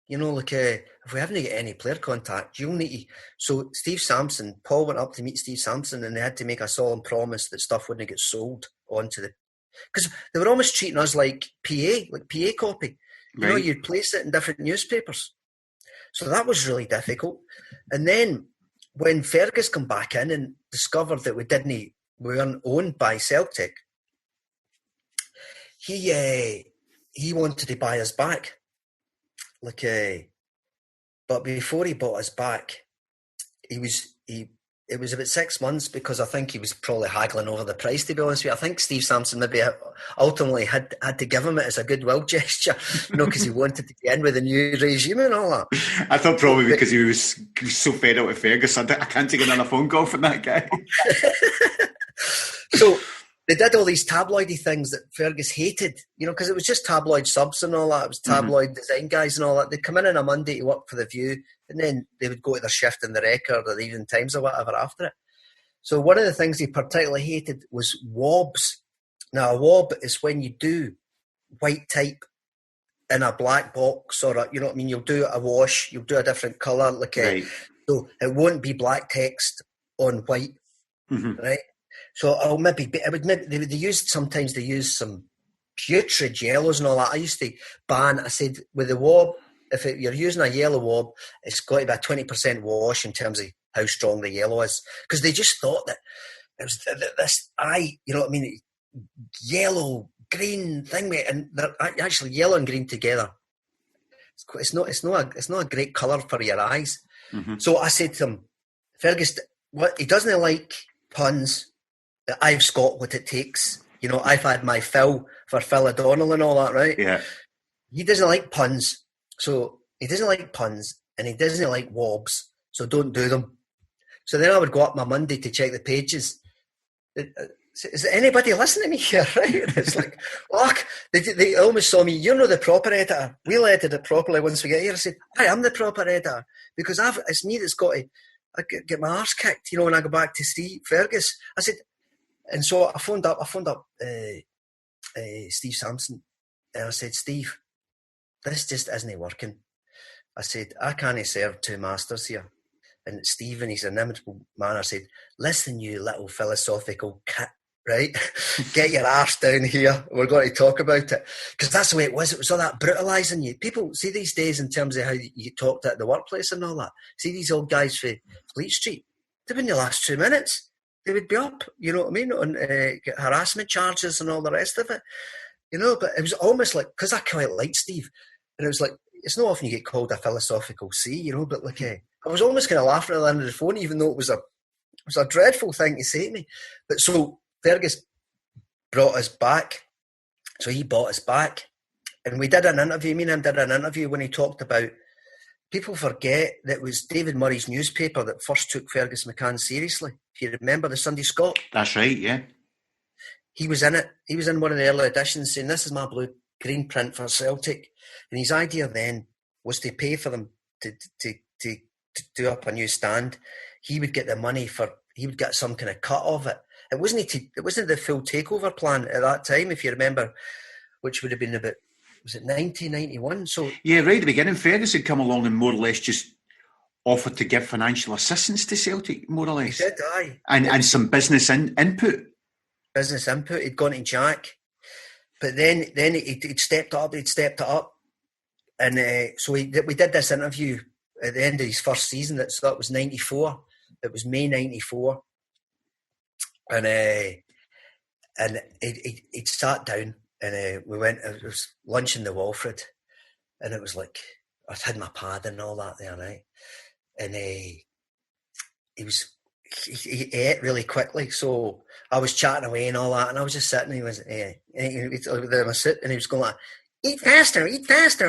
If we haven't got any player contact, you'll need to... So Steve Sampson, Paul went up to meet Steve Sampson and they had to make a solemn promise that stuff wouldn't get sold onto the... Because they were almost treating us like PA copy. Right. You'd place it in different newspapers. So that was really difficult. And then when Fergus come back in and discovered that we weren't owned by Celtic, he wanted to buy us back. But before he bought us back, it was about 6 months because I think he was probably haggling over the price, to be honest with you. I think Steve Sampson maybe ultimately had to give him it as a goodwill gesture, because he wanted to get in with the new regime and all that. I thought probably because he was so fed up with Fergus, I can't take another phone call from that guy. So they did all these tabloidy things that Fergus hated, because it was just tabloid subs and all that. It was tabloid design guys and all that. They'd come in on a Monday to work for The View, and then they would go to their shift in the Record or the Evening Times or whatever after it. So one of the things he particularly hated was wobs. Now, a wob is when you do white type in a black box or you'll do a wash, you'll do a different colour. Right. So it won't be black text on white, right? So sometimes they use some putrid yellows and all that. I used to ban, I said, with the wob, if you're using a yellow wob, it's got to be a 20% wash in terms of how strong the yellow is. Because they just thought that it was this yellow, green thing, mate, and they're actually yellow and green together. It's not a great colour for your eyes. Mm-hmm. So I said to him, Fergus, he doesn't like puns. I've got what it takes. I've had my fill for Phil O'Donnell and all that, right? Yeah. He doesn't like puns. So he doesn't like puns and he doesn't like wobs. So don't do them. So then I would go up my Monday to check the pages. Is there anybody listening to me here, right? It's like, look, they almost saw me. You're not the proper editor. We'll edit it properly once we get here. I said, I am the proper editor because it's me that's got to get my arse kicked, when I go back to see Fergus. I said, and so I phoned up Steve Sampson and I said, Steve, this just isn't working. I said, I can't serve two masters here. And Stephen, he's an inimitable man. I said, listen, you little philosophical cat, right? Get your arse down here. We're going to talk about it. Because that's the way it was. It was all that brutalising you. People see these days in terms of how you talked at the workplace and all that. See these old guys for Fleet Street. They wouldn't last 2 minutes. They would be up, you know what I mean, on get harassment charges and all the rest of it. But it was almost like, because I quite liked Steve, and it was like, it's not often you get called a philosophical C, but I was almost kind of laughing at the end of the phone, even though it was a dreadful thing to say to me. But so Fergus brought us back. So he bought us back. And we did an interview, me and him did an interview when he talked about, people forget that it was David Murray's newspaper that first took Fergus McCann seriously. If you remember the Sunday Scot. That's right, yeah. He was in it. He was in one of the early editions saying, this is my green print for Celtic. And his idea then was to pay for them to do up a new stand. He would get the money he would get some kind of cut of it. It wasn't the full takeover plan at that time, if you remember, which would have been about, was it 1991? So yeah, right at the beginning, Fergus had come along and more or less just offered to give financial assistance to Celtic, more or less. He did, aye. And some business input. Business input. He'd gone to Jack. But then he'd stepped up. And so we did this interview at the end of his first season. So that was 94. It was May 94. And he'd sat down and we went, it was lunch in the Walford. And it was like, I had my pad and all that there, right? And he ate really quickly. So I was chatting away and all that. And I was just sitting, he was there in my suit, and he was going like, eat faster,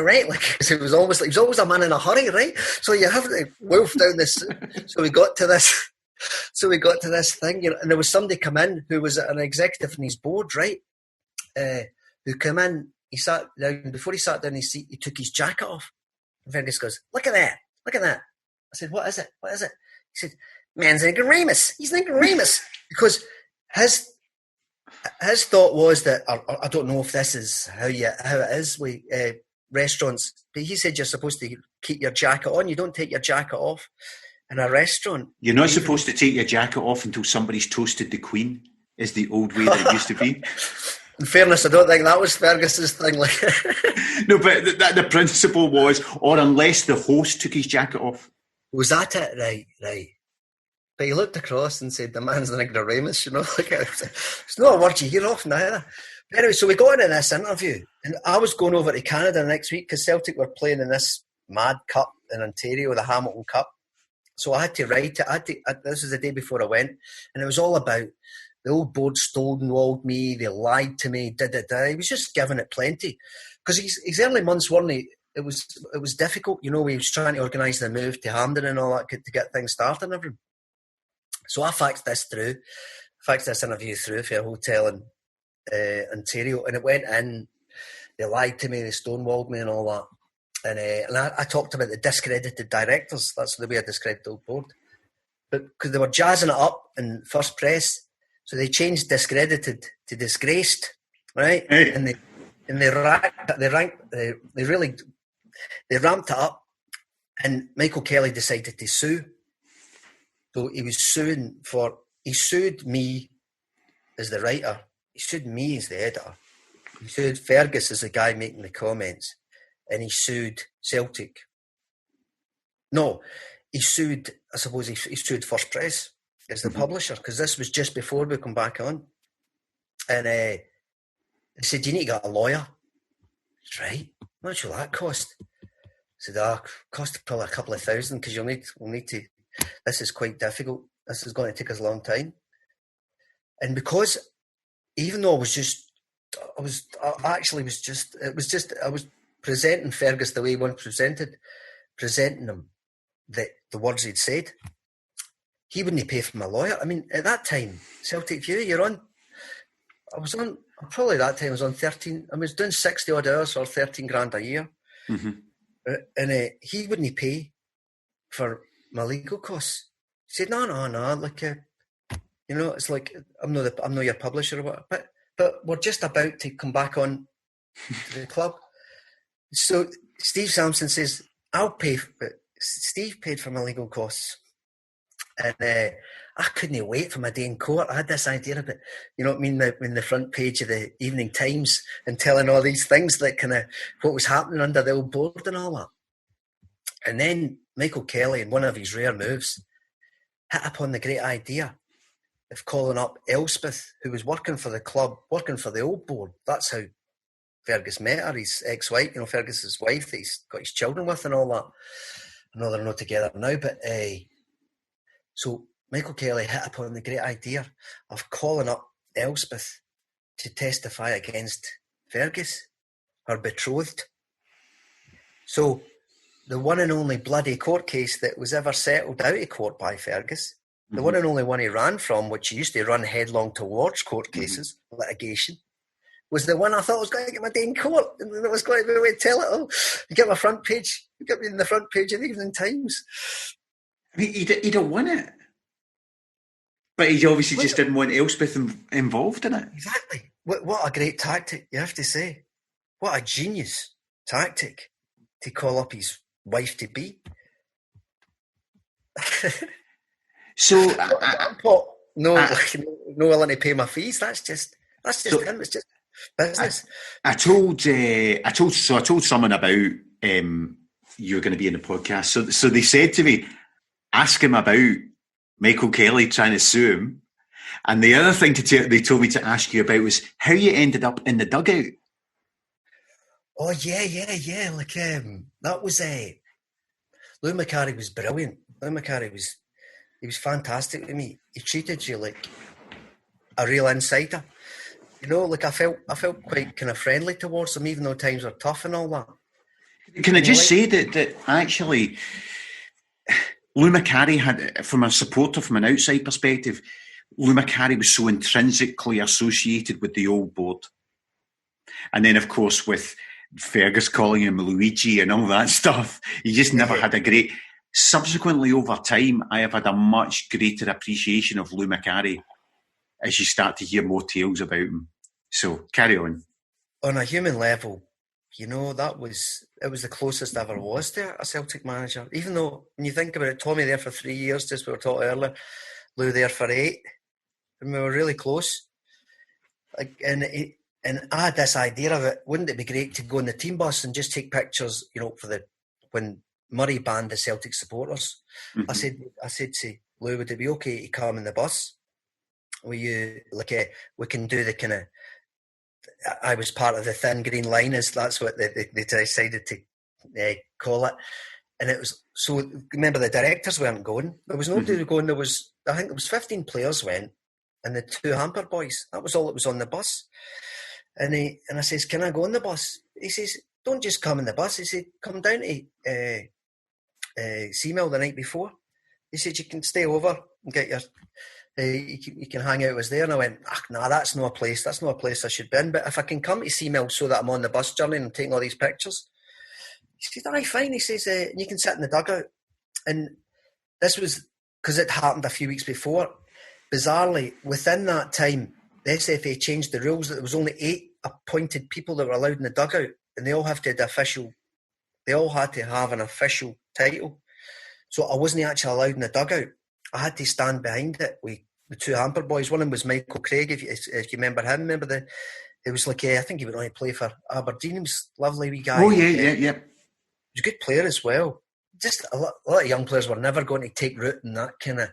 right? Like, it was always a man in a hurry, right? So you have to wolf down this. So we got to this thing, and there was somebody come in who was an executive in his board, right? Who came in, he sat down, before he sat down in his seat, he took his jacket off. And Fergus goes, look at that. I said, what is it? He said, man's an ignoramus. He's an ignoramus. Because his thought was that, I don't know if this is how it is with restaurants, but he said you're supposed to keep your jacket on. You don't take your jacket off in a restaurant. You're not supposed to take your jacket off until somebody's toasted the Queen, is the old way that it used to be. In fairness, I don't think that was Fergus's thing. Like, no, but the principle was, or unless the host took his jacket off. Was that it? Right. But he looked across and said, the man's an ignoramus, like, it's not a word you hear often either. But anyway, so we got into this interview, and I was going over to Canada next week because Celtic were playing in this mad cup in Ontario, the Hamilton Cup. So I had to write it. This was the day before I went, and it was all about the old board stonewalled me, they lied to me, He was just giving it plenty. Because his early months weren't, it was difficult, he was trying to organise the move to Hampden and all that to get things started and everything. So I faxed this interview through for a hotel in Ontario, and it went in, they lied to me, they stonewalled me and all that. And I talked about the discredited directors, that's the way I described the old board. But because they were jazzing it up in first press, so they changed discredited to disgraced, right? Hey. And they ramped it up, and Michael Kelly decided to sue. So he sued me as the writer, he sued me as the editor, he sued Fergus as the guy making the comments, and he sued Celtic. No, he sued First Press as the publisher, because this was just before we come back on. And they said, you need to get a lawyer. Right, how much will that cost? I said, cost probably a couple of $1,000, because we'll need to, this is quite difficult. This is going to take us a long time. And because, even though I was presenting Fergus the way he wanted presenting him the words he'd said, he wouldn't pay for my lawyer. I mean, at that time, Celtic View, I was on 13, I was doing 60 odd hours or 13 grand a year. Mm-hmm. And he wouldn't pay for my legal costs. He said, no, like, it's like, I'm not your publisher or what, but we're just about to come back on to the club. So Steve Sampson says, I'll pay for it. Steve paid for my legal costs. And I couldn't wait for my day in court. I had this idea about, in the front page of the Evening Times and telling all these things, like kind of what was happening under the old board and all that. And then Michael Kelly, in one of his rare moves, hit upon the great idea of calling up Elspeth, who was working for the club, working for the old board. That's how Fergus met her, his ex-wife, Fergus's wife that he's got his children with and all that. I know they're not together now, but so Michael Kelly hit upon the great idea of calling up Elspeth to testify against Fergus. her betrothed. So the one and only bloody court case that was ever settled out of court by Fergus, the one and only one he ran from, which he used to run headlong towards court cases, litigation, was the one I thought I was going to get my day in court, and I was going to be able to tell it all. You get my front page, you get me in the front page of the Evening Times. I mean, he'd have won it. But he obviously just didn't want Elspeth involved in it. Exactly. What a great tactic, you have to say. What a genius tactic to call up his wife-to-be. So, no willing to pay my fees. That's just him. It's just business. I told someone about you were going to be in the podcast. So they said to me, ask him about Michael Kelly trying to sue him. And the other thing they told me to ask you about was how you ended up in the dugout. Oh yeah. Like that was Lou Macari was brilliant. Lou Macari was fantastic with me. He treated you like a real insider. You know, like I felt quite kind of friendly towards him, even though times were tough and all that. Can I just say that actually Lou Macari had, from an outside perspective, Lou Macari was so intrinsically associated with the old board. And then, of course, with Fergus calling him Luigi and all that stuff, he just never had a great... Subsequently, over time, I have had a much greater appreciation of Lou Macari as you start to hear more tales about him. So, carry on. On a human level, you know, it was the closest I ever was to a Celtic manager. Even though, when you think about it, Tommy there for 3 years, just we were talking earlier, Lou there for 8, and we were really close. And I had this idea of it, wouldn't it be great to go in the team bus and just take pictures, you know, when Murray banned the Celtic supporters. Mm-hmm. I said to Lou, would it be okay to come in the bus? We can do the kind of... I was part of the thin green line, that's what they decided to call it. And it was... So, remember, the directors weren't going. There was nobody going. I think there was 15 players went, and the 2 hamper boys. That was all that was on the bus. And I says, can I go on the bus? He says, don't just come in the bus. He said, come down to Seamill the night before. He said, you can stay over and get your... you can hang out with us there. And I went, nah, that's not a place I should be in. But if I can come to Seamill so that I'm on the bus journey and taking all these pictures. He said, aye, fine. He says, you can sit in the dugout. And this was because it happened a few weeks before. Bizarrely, within that time, the SFA changed the rules that there was only 8 appointed people that were allowed in the dugout, and they all had to have an official title. So I wasn't actually allowed in the dugout. I had to stand behind it with the 2 hamper boys. One of them was Michael Craig, if you remember him. It was like, I think he would only play for Aberdeen. He was a lovely wee guy. Oh, yeah. He was a good player as well. Just a lot of young players were never going to take root in that kind of,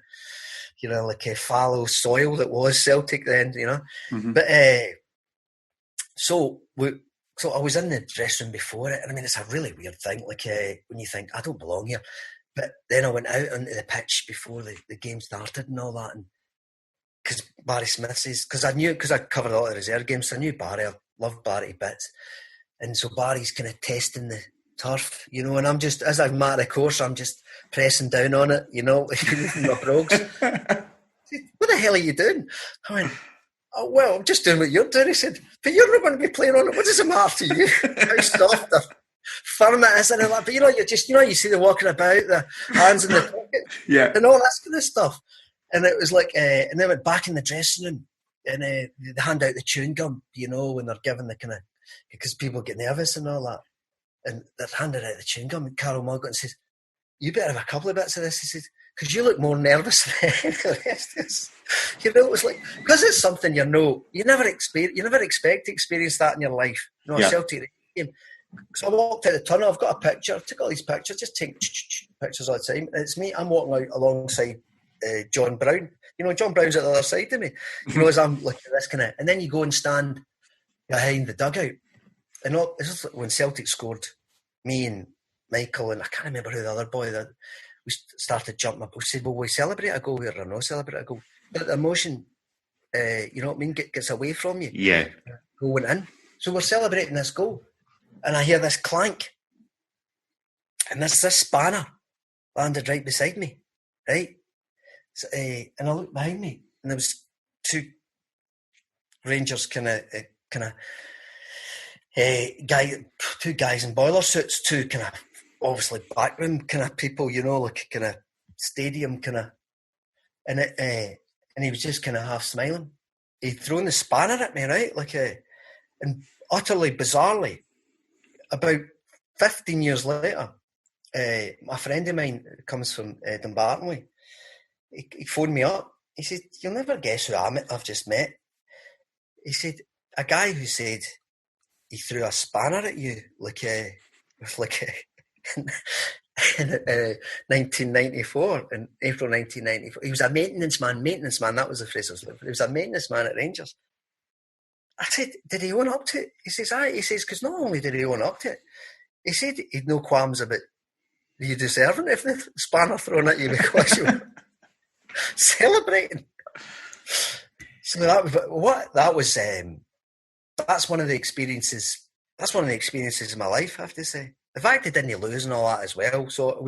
you know, like a fallow soil that was Celtic then, you know. Mm-hmm. But so I was in the dressing room before it, and I mean, it's a really weird thing. Like when you think I don't belong here, but then I went out onto the pitch before the game started and all that, and because Barry Smith says, because I covered a lot of the reserve games, so I knew Barry. I loved Barry to bits, and so Barry's kind of testing the turf, you know, and I'm just, as I've marked the course, I'm just pressing down on it, you know, my brogues. What the hell are you doing? I went, oh, well, I'm just doing what you're doing. He said, but you're not going to be playing on it. What does it matter to you? How soft or firm it is and all that. But, you know, you see them walking about, the hands in the pocket, and all that kind of stuff. And it was like, and then went back in the dressing room, and they hand out the chewing gum, you know, when they're given the kind of, because people get nervous and all that. And they're handing out the chewing gum, and Carol Mulligan says, you better have a couple of bits of this. He says, because you look more nervous than the rest of us. You know, it's like, because it's something you never expect to experience that in your life. You know, a Celtic game. So I walked out the tunnel, I've got a picture, I took all these pictures, just take pictures all the time. And it's me, I'm walking out alongside John Brown. You know, John Brown's at the other side of me. You know, as I'm looking at this kind of, and then you go and stand behind the dugout. And this was when Celtic scored, me and Michael, and I can't remember who the other boy, that we started jumping up. We said, well, we celebrate a goal here or no celebrate a goal. But the emotion, you know what I mean, gets away from you. Yeah. Going in. So we're celebrating this goal. and I hear this clank, and there's this spanner landed right beside me, right? So, and I looked behind me, and there was two Rangers two guys in boiler suits, two kind of obviously backroom kind of people, you know, like kind of stadium kind of, and he was just kind of half smiling. He'd thrown the spanner at me, right, and utterly bizarrely, about 15 years later, a friend of mine who comes from Dumbartonley, he phoned me up. He said, "You'll never guess who I've just met." He said, "A guy who said he threw a spanner at you, in 1994, in April 1994. He was a maintenance man, that was the phrase I was looking for. He was a maintenance man at Rangers." I said, "Did he own up to it?" He says, "Aye." He says, "Because not only did he own up to it, he said he'd no qualms about you deserving if the spanner thrown at you because you were celebrating." So that's one of the experiences. That's one of the experiences of my life, I have to say. The fact they didn't lose and all that as well. So it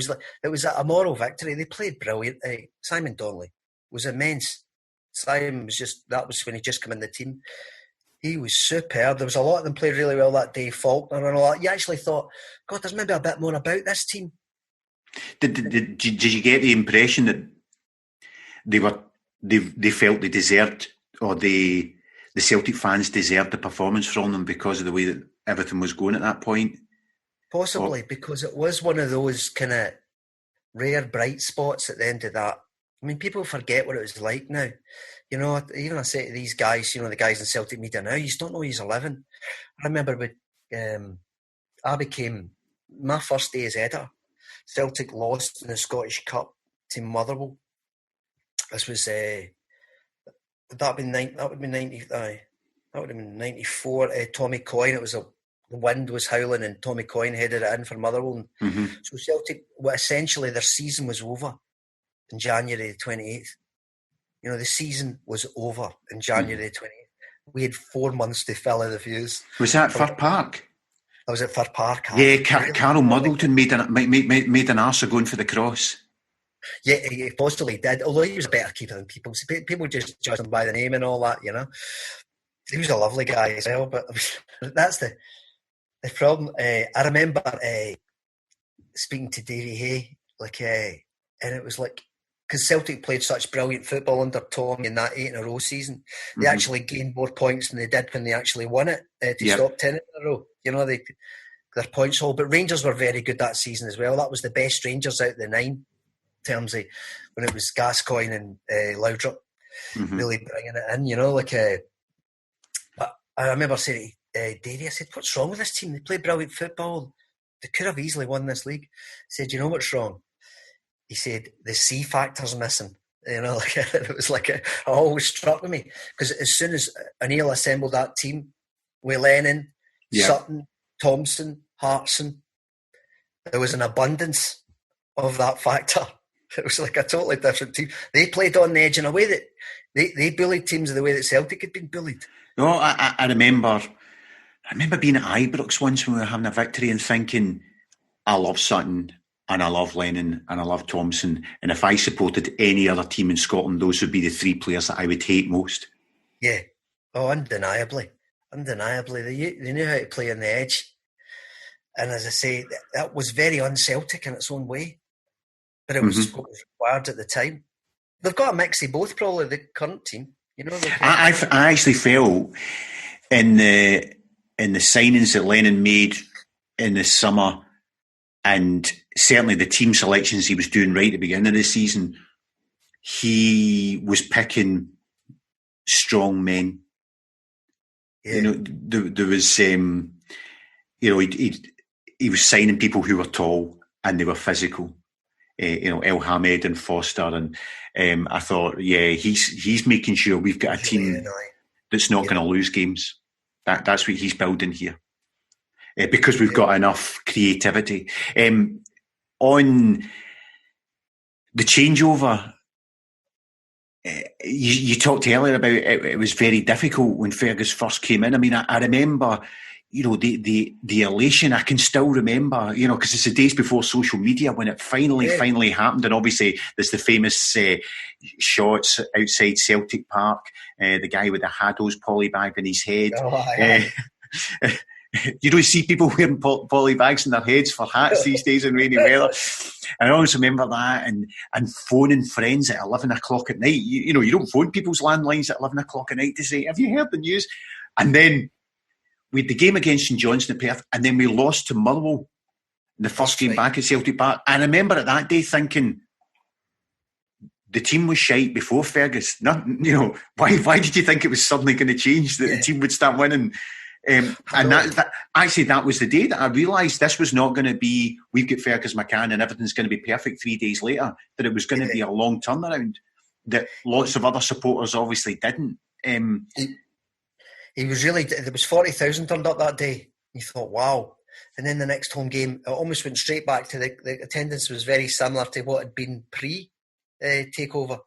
was a moral victory. They played brilliantly. Simon Donnelly was immense. Simon that was when he just come in the team. He was superb. There was a lot of them played really well that day. Faulkner and all that. You actually thought, God, there's maybe a bit more about this team. Did you get the impression that they felt they deserved, or the Celtic fans deserved the performance from them because of the way that everything was going at that point? Possibly, because it was one of those kind of rare bright spots at the end of that. I mean, people forget what it was like now. You know, even I say to these guys, you know, the guys in Celtic media now, you just don't know he's 11. I remember when I became, my first day as editor, Celtic lost in the Scottish Cup to Motherwell. This was, that would have been 94. Tommy Coyne, the wind was howling and Tommy Coyne headed it in for Motherwell. Mm-hmm. So Celtic, essentially their season was over in January the 28th. You know, the season was over in January the 28th. We had 4 months to fill in the views. Was that Fir Park? I was at Fir Park. Yeah, Carol Muddleton made an arse of going for the cross. Yeah, he possibly did, although he was a better keeper than people. People just judge him by the name and all that, you know. He was a lovely guy as well, but that's the problem. I remember speaking to Davy Hay, and it was like, because Celtic played such brilliant football under Tommy in that 8 in a row season, they actually gained more points than they did when they actually won it to stop 10 in a row. You know, their points haul. But Rangers were very good that season as well. That was the best Rangers out of the 9, in terms of when it was Gascoigne and Laudrup really bringing it in. You know, but I remember saying to Davy, I said, "What's wrong with this team? They play brilliant football. They could have easily won this league." He said, "You know what's wrong?" He said, "The C factor's missing." You know, it was it always struck with me, because as soon as O'Neill assembled that team with Lennon, Sutton, Thompson, Hartson, there was an abundance of that factor. It was like a totally different team. They played on the edge in a way that they bullied teams the way that Celtic had been bullied. No, I remember being at Ibrox once when we were having a victory and thinking, I love Sutton, and I love Lennon, and I love Thompson, and if I supported any other team in Scotland, those would be the 3 players that I would hate most. Yeah. Oh, undeniably. They knew how to play on the edge. And as I say, that was very un-Celtic in its own way. But it was what was required at the time. They've got a mix of both, probably, the current team. You know, I actually felt in the signings that Lennon made in the summer, and certainly the team selections he was doing right at the beginning of the season, he was picking strong men. Yeah. You know, there was, you know, he was signing people who were tall and they were physical. You know, El Hamed and Foster, and I thought, he's making sure we've got a team that's not going to lose games. That's what he's building here, because we've got enough creativity. On the changeover, you talked earlier about it was very difficult when Fergus first came in. I mean, I remember the elation. I can still remember, because it's the days before social media when it finally happened. And obviously there's the famous shots outside Celtic Park, the guy with the Haddo's polybag in his head. You don't see people wearing polybags in their heads for hats these days in rainy weather. And I always remember that, and phoning friends at 11 o'clock at night. You don't phone people's landlines at 11 o'clock at night to say, have you heard the news? And then we had the game against St Johnstone at Perth, and then we lost to Motherwell in the first game back at Celtic Park. And I remember at that day thinking, the team was shite before Fergus. Why did you think it was suddenly going to change, that the team would start winning? And that was the day that I realised this was not going to be, we've got Fergus McCann and everything's going to be perfect 3 days later, that it was going to be a long turnaround, that lots of other supporters obviously didn't. He was really, there was 40,000 turned up that day. You thought, wow. And then the next home game, it almost went straight back to the attendance was very similar to what had been pre-takeover.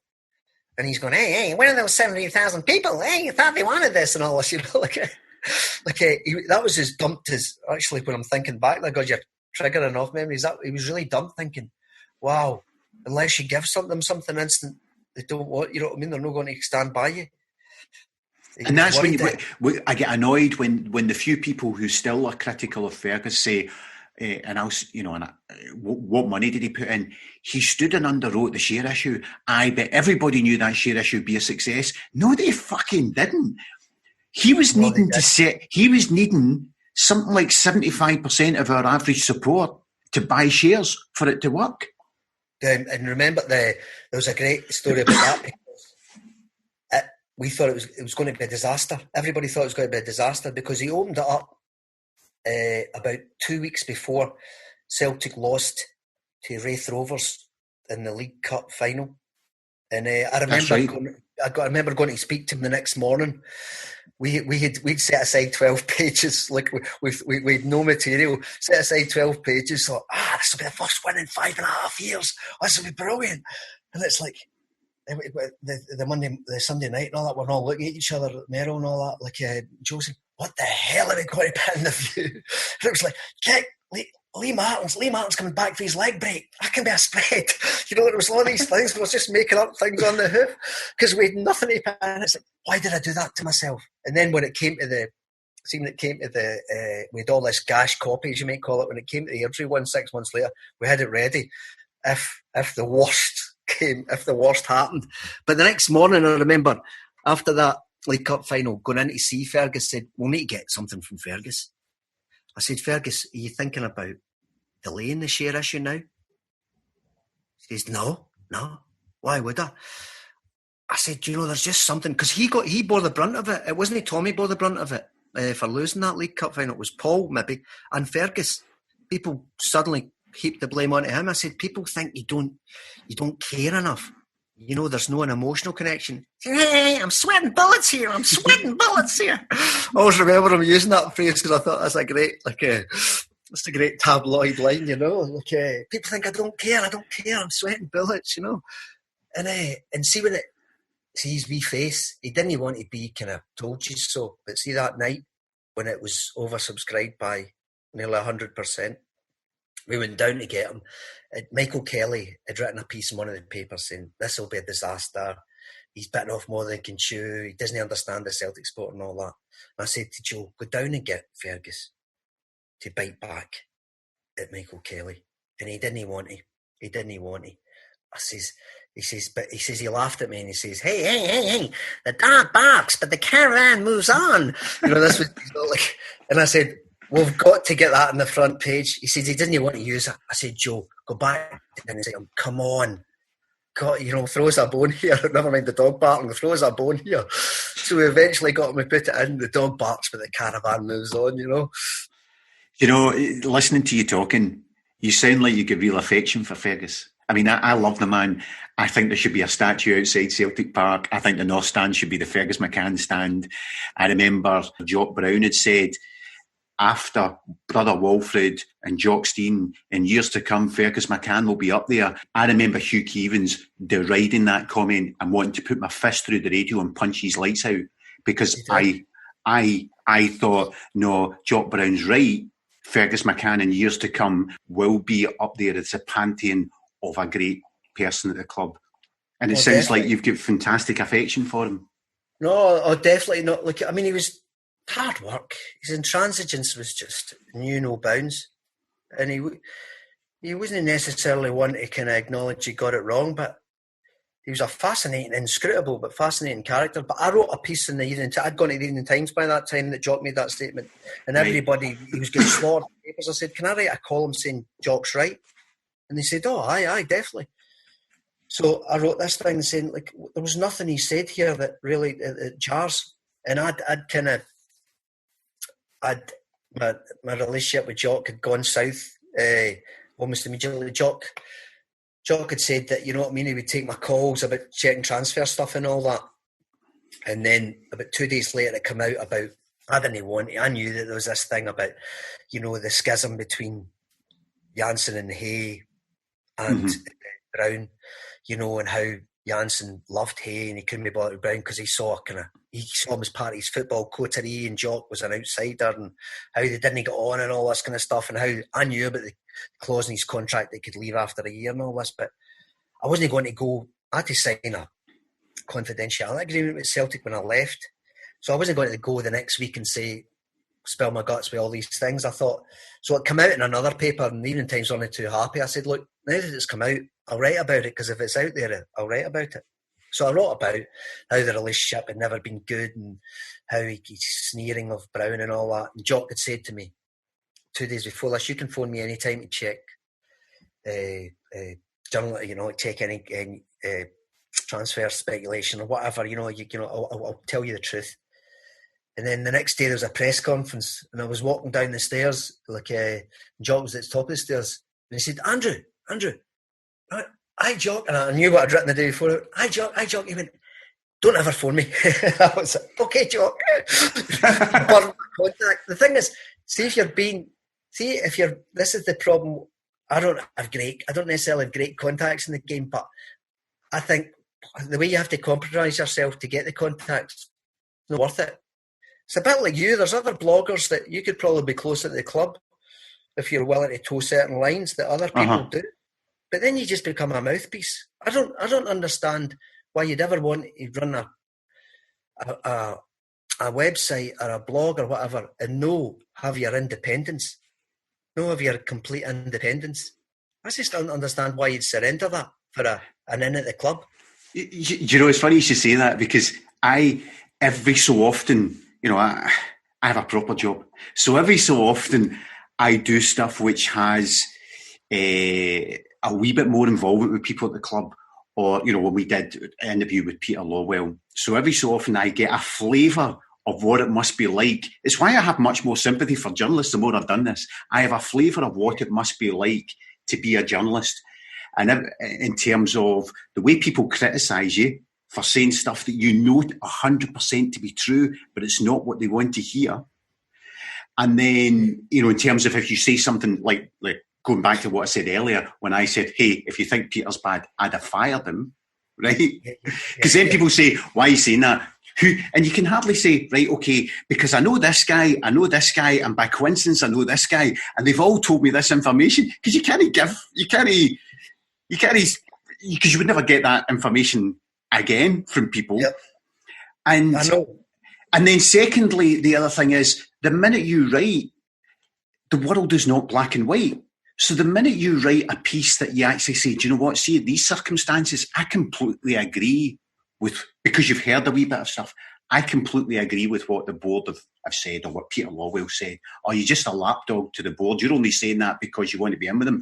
And he's going, hey, where are those 70,000 people? Hey, you thought they wanted this and all this, that was as dumped as, actually, when I'm thinking back, God, you're triggering off memories. That he was really dumped, thinking, wow, unless you give them something instant, they don't want, you know what I mean? They're not going to stand by you. And that's when I get annoyed when the few people who still are critical of Fergus say, what money did he put in? He stood and underwrote the share issue. I bet everybody knew that share issue would be a success. No, they fucking didn't. He was needing something like 75% of our average support to buy shares for it to work. And remember, there was a great story about that. We thought it was going to be a disaster. Everybody thought it was going to be a disaster because he opened it up about 2 weeks before Celtic lost to Wraith Rovers in the League Cup final. And I remember going to speak to him the next morning. We'd set aside 12 pages, like we'd no material, set aside 12 pages, thought, this will be the first win in 5.5 years. This will be brilliant. And it's like, the Sunday night and all that, we're all looking at each other, Merrill and all that, like Joe said, what the hell are we going to put in the view? And it was like, Lee Martin's coming back for his leg break. That can be a spread. It was all these things. We were just making up things on the hoof because we had nothing to put in. It's like, why did I do that to myself? And then when it came to we had all this gash copy, as you might call it, when it came to the Airdrie one 6 months later, we had it ready. If the worst happened. But the next morning, I remember, after that League Cup final, going in to see Fergus, said, we'll need to get something from Fergus. I said, Fergus, are you thinking about delaying the share issue now? He says, no. Why would I? I said, there's just something, because he bore the brunt of it. It wasn't Tommy bore the brunt of it for losing that League Cup final. It was Paul, maybe, and Fergus. People suddenly heaped the blame onto him. I said, people think you don't care enough. There's no an emotional connection. Hey, I'm sweating bullets here. I always remember him using that phrase because I thought that's that's a great tabloid line, people think I don't care, I'm sweating bullets, and see when see his wee face, he didn't want to be kind of told you so, but see that night when it was oversubscribed by nearly 100%, we went down to get him. Michael Kelly had written a piece in one of the papers saying, this will be a disaster. He's bitten off more than he can chew. He doesn't understand the Celtic sport and all that. And I said to Joe, go down and get Fergus to bite back at Michael Kelly. And he didn't want to. He says, he laughed at me and he says, hey, the dog barks, but the caravan moves on. This was like, and I said, we've got to get that on the front page. He says he didn't want to use it. I said, Joe, go back and say, come on. God, throw us a bone here. Never mind the dog barking, throw us a bone here. So we eventually got him to put it in. The dog barks, but the caravan moves on, Listening to you talking, you sound like you get real affection for Fergus. I mean, I love the man. I think there should be a statue outside Celtic Park. I think the North Stand should be the Fergus McCann stand. I remember Jock Brown had said, after Brother Walfred and Jock Stein, in years to come, Fergus McCann will be up there. I remember Hugh Keevins deriding that comment and wanting to put my fist through the radio and punch his lights out because I I thought, no, Jock Brown's right. Fergus McCann in years to come will be up there as a pantheon of a great person at the club. And it sounds like you've got fantastic affection for him. No, definitely not. Look, I mean, he was hard work. His intransigence was just knew no bounds. And he wasn't necessarily one to kind of acknowledge he got it wrong, but he was a fascinating, inscrutable, but fascinating character. But I wrote a piece in the Evening Times. I'd gone to the Evening Times by that time that Jock made that statement. And everybody, he was getting slaughtered in papers. I said, can I write a column saying Jock's right? And they said, oh, aye, definitely. So I wrote this thing saying, like, there was nothing he said here that really it jars. And my relationship with Jock had gone south almost immediately. Jock had said that, you know what I mean, he would take my calls about checking transfer stuff and all that. And then about 2 days later, it came out about, I didn't want it. I knew that there was this thing about, you know, the schism between Janssen and Hay and Brown, you know, and how Janssen loved Hay and he couldn't be bothered with Brown because he saw him as part of his football coterie and Jock was an outsider and how they didn't get on and all this kind of stuff and how I knew about the clause in his contract that he could leave after a year and all this, but I wasn't going to go. I had to sign a confidentiality agreement with Celtic when I left, so I wasn't going to go the next week and say spill my guts with all these things. I thought, so it came out in another paper and the Evening Times wasn't too happy. I said, look, now that it's come out, I'll write about it because if it's out there, I'll write about it. So I wrote about how the relationship had never been good and how he's sneering of Brown and all that. And Jock had said to me 2 days before this, you can phone me anytime to check journal, you know, check any transfer speculation or whatever, you know, I'll tell you the truth. And then the next day there was a press conference and I was walking down the stairs, like Jock was at the top of the stairs and he said, Andrew, hi Jock, and I knew what I'd written the day before. Hi Jock. He went, don't ever phone me. I was like, okay, Jock. Contact. The thing is, this is the problem. I don't necessarily have great contacts in the game, but I think the way you have to compromise yourself to get the contacts, it's not worth it. It's a bit like you. There's other bloggers that you could probably be closer to the club if you're willing to toe certain lines that other people do. But then you just become a mouthpiece. I don't understand why you'd ever want to run a website or a blog or whatever and have your independence. Have your complete independence. I just don't understand why you'd surrender that for an in at the club. You know, it's funny you should say that because every so often, you know, I have a proper job. So every so often I do stuff which has a wee bit more involvement with people at the club, or, you know, when we did an interview with Peter Lawwell. So every so often I get a flavour of what it must be like. It's why I have much more sympathy for journalists the more I've done this. I have a flavour of what it must be like to be a journalist. And in terms of the way people criticise you for saying stuff that you know 100% to be true, but it's not what they want to hear. And then, you know, in terms of if you say something like going back to what I said earlier, when I said, hey, if you think Peter's bad, I'd have fired him, right? Because then people say, why are you saying that? And you can hardly say, right, okay, because I know this guy, and by coincidence, I know this guy, and they've all told me this information, because because you would never get that information again from people. Yep. And I know. And then secondly, the other thing is, the minute you write, the world is not black and white. So the minute you write a piece that you actually say, do you know what, see, these circumstances, I completely agree with, because you've heard a wee bit of stuff, I completely agree with what the board have said or what Peter Lawwell said. Or you're just a lapdog to the board. You're only saying that because you want to be in with them.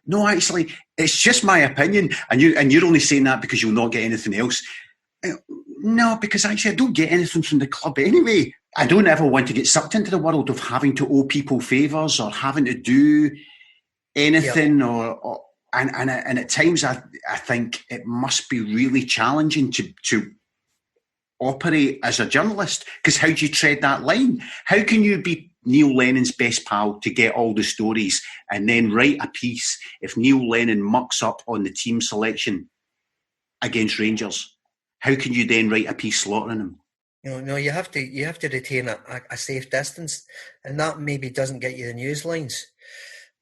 No, actually, it's just my opinion. And you're only saying that because you'll not get anything else. No, because actually I don't get anything from the club anyway. I don't ever want to get sucked into the world of having to owe people favours or having to do anything. Yep. And at times I think it must be really challenging to operate as a journalist, because how do you tread that line? How can you be Neil Lennon's best pal to get all the stories and then write a piece if Neil Lennon mucks up on the team selection against Rangers? How can you then write a piece slaughtering him? No, you have to retain a safe distance, and that maybe doesn't get you the news lines,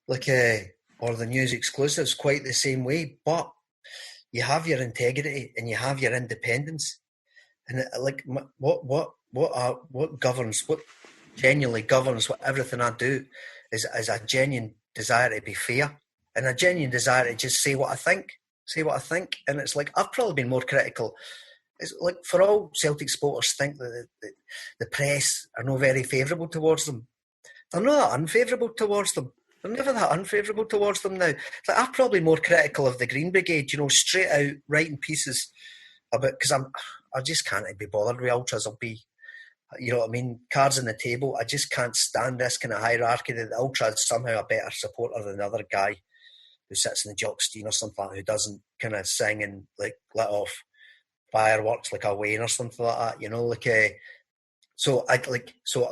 like or the news exclusives quite the same way. But you have your integrity and you have your independence, and what governs, what genuinely governs what everything I do is a genuine desire to be fair and a genuine desire to just say what I think. And it's like I've probably been more critical. It's like for all Celtic supporters think that the press are not very favourable towards them. They're not that unfavourable towards them. They're never that unfavourable towards them now. Like I'm probably more critical of the Green Brigade, straight out writing pieces about, because I just can't be bothered with ultras. I'll be, you know what I mean, cards on the table. I just can't stand this kind of hierarchy that the ultra is somehow a better supporter than the other guy who sits in the jockstein or something like that, who doesn't kind of sing and like let off fireworks like a Wayne or something like that, so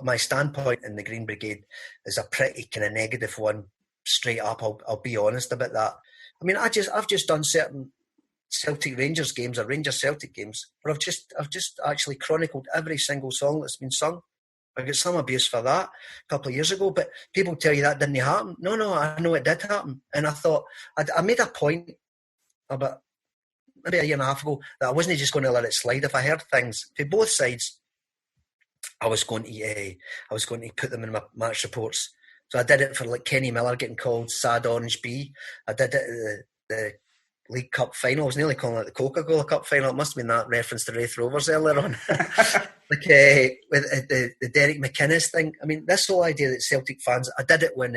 my standpoint in the Green Brigade is a pretty kind of negative one, straight up. I'll be honest about that. I mean, I've just done certain Celtic Rangers games or Rangers Celtic games where I've just actually chronicled every single song that's been sung. I got some abuse for that a couple of years ago, but people tell you that didn't happen. No, I know it did happen, and I thought I made a point about maybe a year and a half ago that I wasn't just going to let it slide. If I heard things for both sides, I was going to put them in my match reports. So I did it for like Kenny Miller getting called Sad Orange B. I did it at the League Cup final. I was nearly calling it the Coca-Cola Cup final. It must have been that reference to Wraith Rovers earlier on. With the Derek McInnes thing. I mean, this whole idea that Celtic fans, I did it when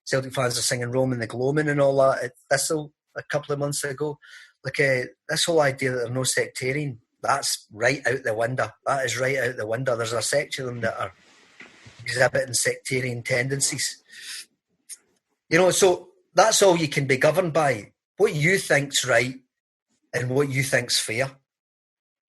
Celtic fans are singing Roman the Gloaming and all that at Thistle a couple of months ago. This whole idea that they're no sectarian, that's right out the window. That is right out the window. There's a section of them that are exhibiting sectarian tendencies. So that's all you can be governed by. What you think's right and what you think's fair.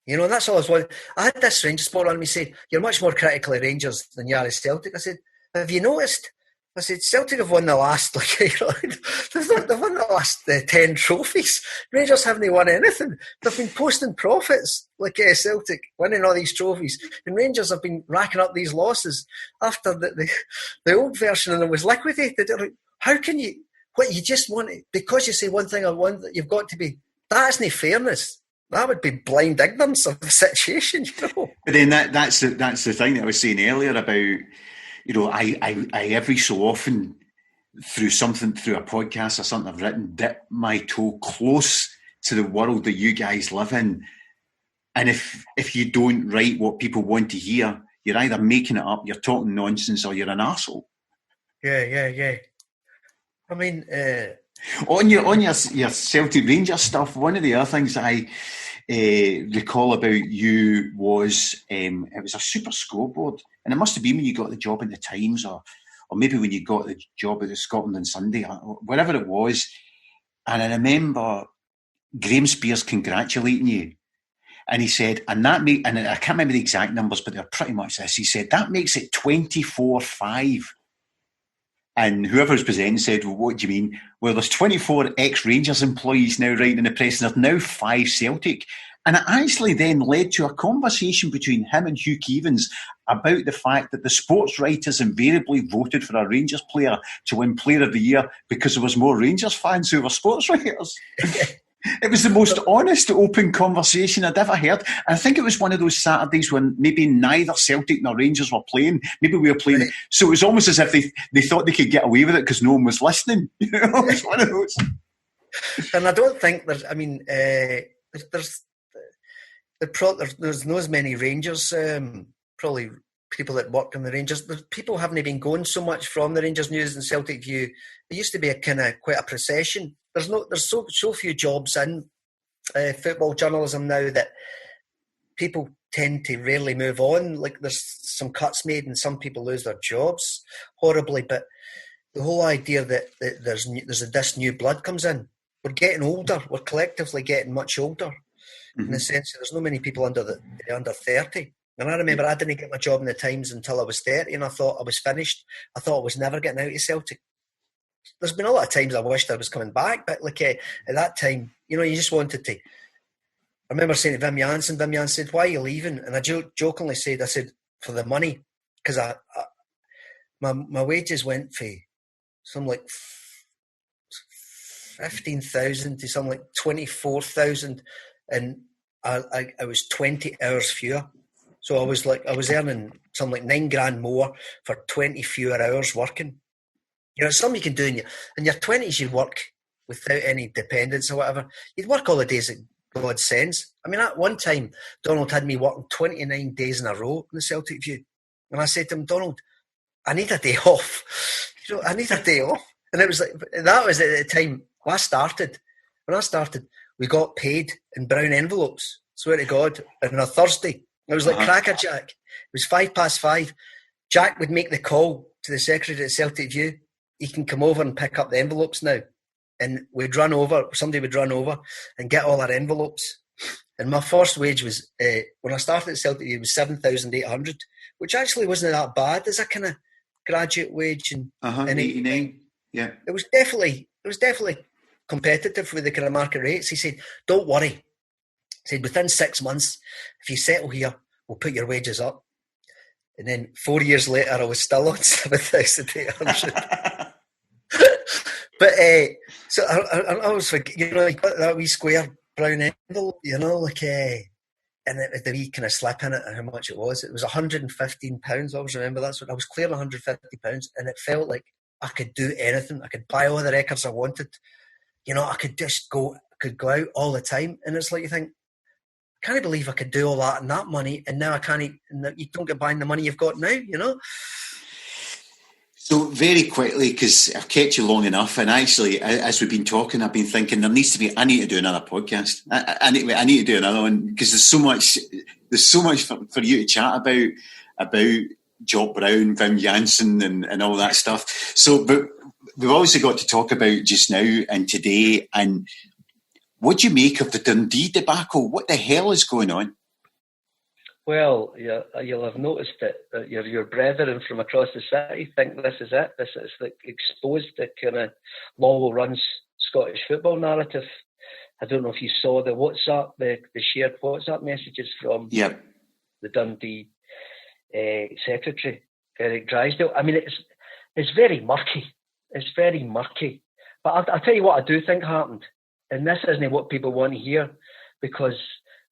That's all I was wanting. I had this Rangers supporter on me say, "You're much more critical of Rangers than you are of Celtic." I said, "Have you noticed?" I said, "Celtic have won the last, they've won the last 10 trophies. Rangers haven't won anything. They've been posting profits, Celtic, winning all these trophies. And Rangers have been racking up these losses after the old version of them was liquidated." How can you, what you just want it, because you say one thing or one, you've got to be, that isn't fairness. That would be blind ignorance of the situation, But then that's the thing that I was saying earlier about, I every so often through a podcast or something I've written, dip my toe close to the world that you guys live in. And if you don't write what people want to hear, you're either making it up, you're talking nonsense, or you're an arsehole. Yeah. I mean, on your Celtic Rangers stuff, one of the other things I recall about you was it was a super scoreboard, and it must have been when you got the job at the Times, or maybe when you got the job at the Scotland on Sunday, or wherever it was. And I remember Graham Spears congratulating you, and he said, and I can't remember the exact numbers, but they're pretty much this. He said that makes it 24-5. And whoever was presenting said, "Well, what do you mean?" "Well, there's 24 ex-Rangers employees now writing in the press, and there's now 5 Celtic." And it actually then led to a conversation between him and Hugh Keevins about the fact that the sports writers invariably voted for a Rangers player to win Player of the Year because there was more Rangers fans who were sports writers. It was the most honest, open conversation I'd ever heard. And I think it was one of those Saturdays when maybe neither Celtic nor Rangers were playing. Maybe we were playing. Right. So it was almost as if they thought they could get away with it because no one was listening. It was one of those. And I don't think there's not as many Rangers, probably people that work in the Rangers. People haven't been going so much from the Rangers News and Celtic View. It used to be quite a procession. There's so few jobs in football journalism now that people tend to rarely move on. Like there's some cuts made and some people lose their jobs horribly. But the whole idea that this new blood comes in. We're getting older. We're collectively getting much older. Mm-hmm. In the sense that there's not many people under 30. And I remember I didn't get my job in the Times until I was 30, and I thought I was finished. I thought I was never getting out of Celtic. There's been a lot of times I wished I was coming back, but at that time, you just wanted to remember saying to Wim Jansen said, "Why are you leaving?" And I jokingly said, "For the money," because my wages went for some like 15,000 to some like 24,000, and I was 20 hours fewer. So I was earning some like $9,000 more for 20 fewer hours working. You know, it's something you can do in your 20s. You'd work without any dependence or whatever. You'd work all the days that God sends. I mean, at one time, Donald had me working 29 days in a row in the Celtic View. And I said to him, "Donald, I need a day off. You know, I need a day off." And it was like, that was at the time when I started, we got paid in brown envelopes. Swear to God. And on a Thursday, it was like Cracker Jack. It was 5:05. Jack would make the call to the secretary at Celtic View. "He can come over and pick up the envelopes now." And somebody would run over and get all our envelopes. And my first wage was, when I started at Celtic View, was 7,800, which actually wasn't that bad as a kind of graduate wage. And 89. Yeah. It was definitely competitive with the kind of market rates. He said, "Don't worry." He said, "Within 6 months, if you settle here, we'll put your wages up." And then 4 years later, I was still on 7,800. But so I was like, you know, you got that wee square brown envelope, you know, like, and it had the wee kind of slip in it and how much it was. It was £115. I always remember that. So I was clearing £150, and it felt like I could do anything. I could buy all the records I wanted. You know, I could just go out all the time. And it's like you think, I can't believe I could do all that and that money, and now I can't. And you don't get buying the money you've got now, you know. So very quickly, because I've kept you long enough, and actually, as we've been talking, I've been thinking I need to do another podcast. I need to do another one, because there's so much for you to chat about Jock Brown, Wim Jansen, and all that stuff. So, but we've also got to talk about just now and today, and what do you make of the Dundee debacle? What the hell is going on? Well, you'll have noticed that your brethren from across the city think this is it. This is like exposed the kind of Lowell runs Scottish football narrative. I don't know if you saw the WhatsApp, the shared WhatsApp messages from the Dundee secretary, Eric Drysdale. I mean, it's very murky. It's very murky. But I'll tell you what I do think happened. And this isn't what people want to hear, because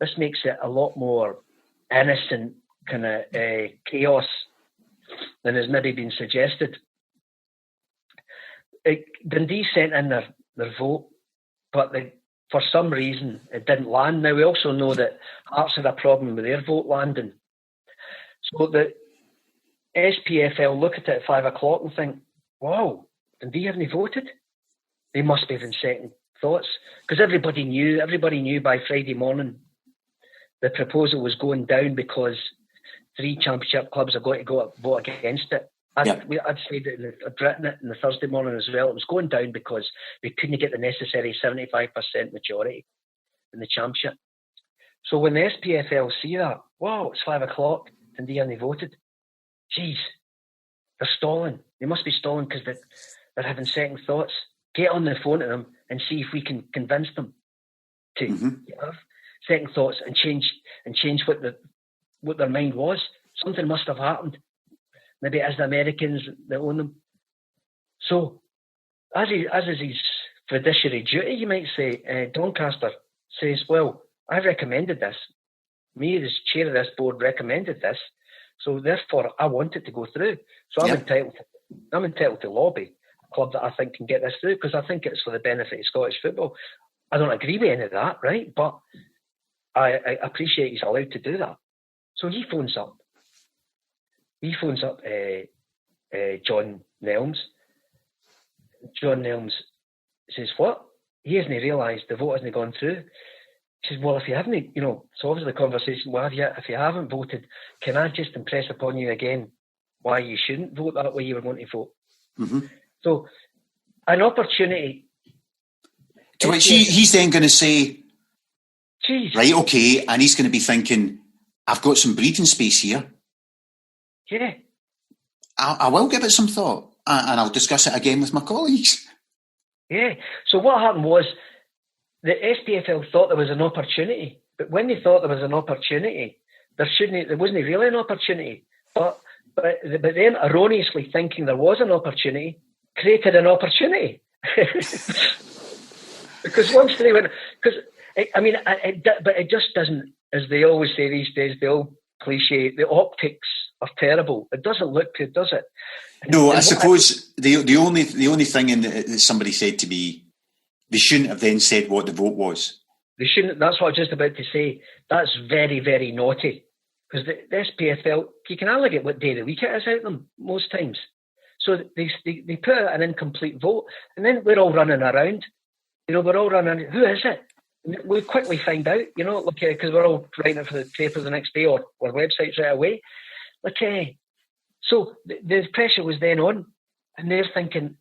this makes it a lot more innocent kind of chaos than has maybe been suggested. Dundee sent in their vote, but for some reason it didn't land. Now, we also know that Hearts had a problem with their vote landing. So the SPFL look at it at 5 o'clock and think, wow, Dundee haven't voted? They must be having second thoughts. Because everybody knew by Friday morning the proposal was going down because 3 championship clubs are going to vote against it. I'd said it, I'd written it in the Thursday morning as well. It was going down because we couldn't get the necessary 75% majority in the championship. So when the SPFL see that, wow, it's 5 o'clock, and they only voted. Jeez, they're stalling. They must be stalling because they're having second thoughts. Get on the phone to them and see if we can convince them to have second thoughts and change what their mind was. Something must have happened. Maybe it is the Americans that own them. So, as is his fiduciary duty, you might say, Doncaster says, well, I recommended this. Me, as chair of this board, recommended this. So therefore, I want it to go through. So I'm entitled to lobby a club that I think can get this through, because I think it's for the benefit of Scottish football. I don't agree with any of that, right? But I appreciate he's allowed to do that. So he phones up. John Nelms. John Nelms says, what? He hasn't realised the vote hasn't gone through. He says, well, if you haven't, so obviously the conversation, well, if you haven't voted, can I just impress upon you again why you shouldn't vote that way you were going to vote? Mm-hmm. So, an opportunity. To which he's then going to say, geez. Right, okay, and he's going to be thinking, I've got some breathing space here. Yeah. I will give it some thought, and I'll discuss it again with my colleagues. Yeah. So what happened was the SPFL thought there was an opportunity But when they thought there was an opportunity, there wasn't really an opportunity. But then erroneously thinking there was an opportunity created an opportunity. Because once they went, but it just doesn't, as they always say these days, the old cliche, the optics are terrible. It doesn't look good, does it? No, I suppose the only thing that somebody said to me, they shouldn't have then said what the vote was. They shouldn't. That's what I was just about to say. That's very, very naughty. Because the SPFL, you can allegate what day of the week it is out them most times. So they put out an incomplete vote, and then we're all running around. We're all running. Who is it? And we quickly find out. Because we're all writing it for the paper the next day or websites right away. So the pressure was then on, and they're thinking.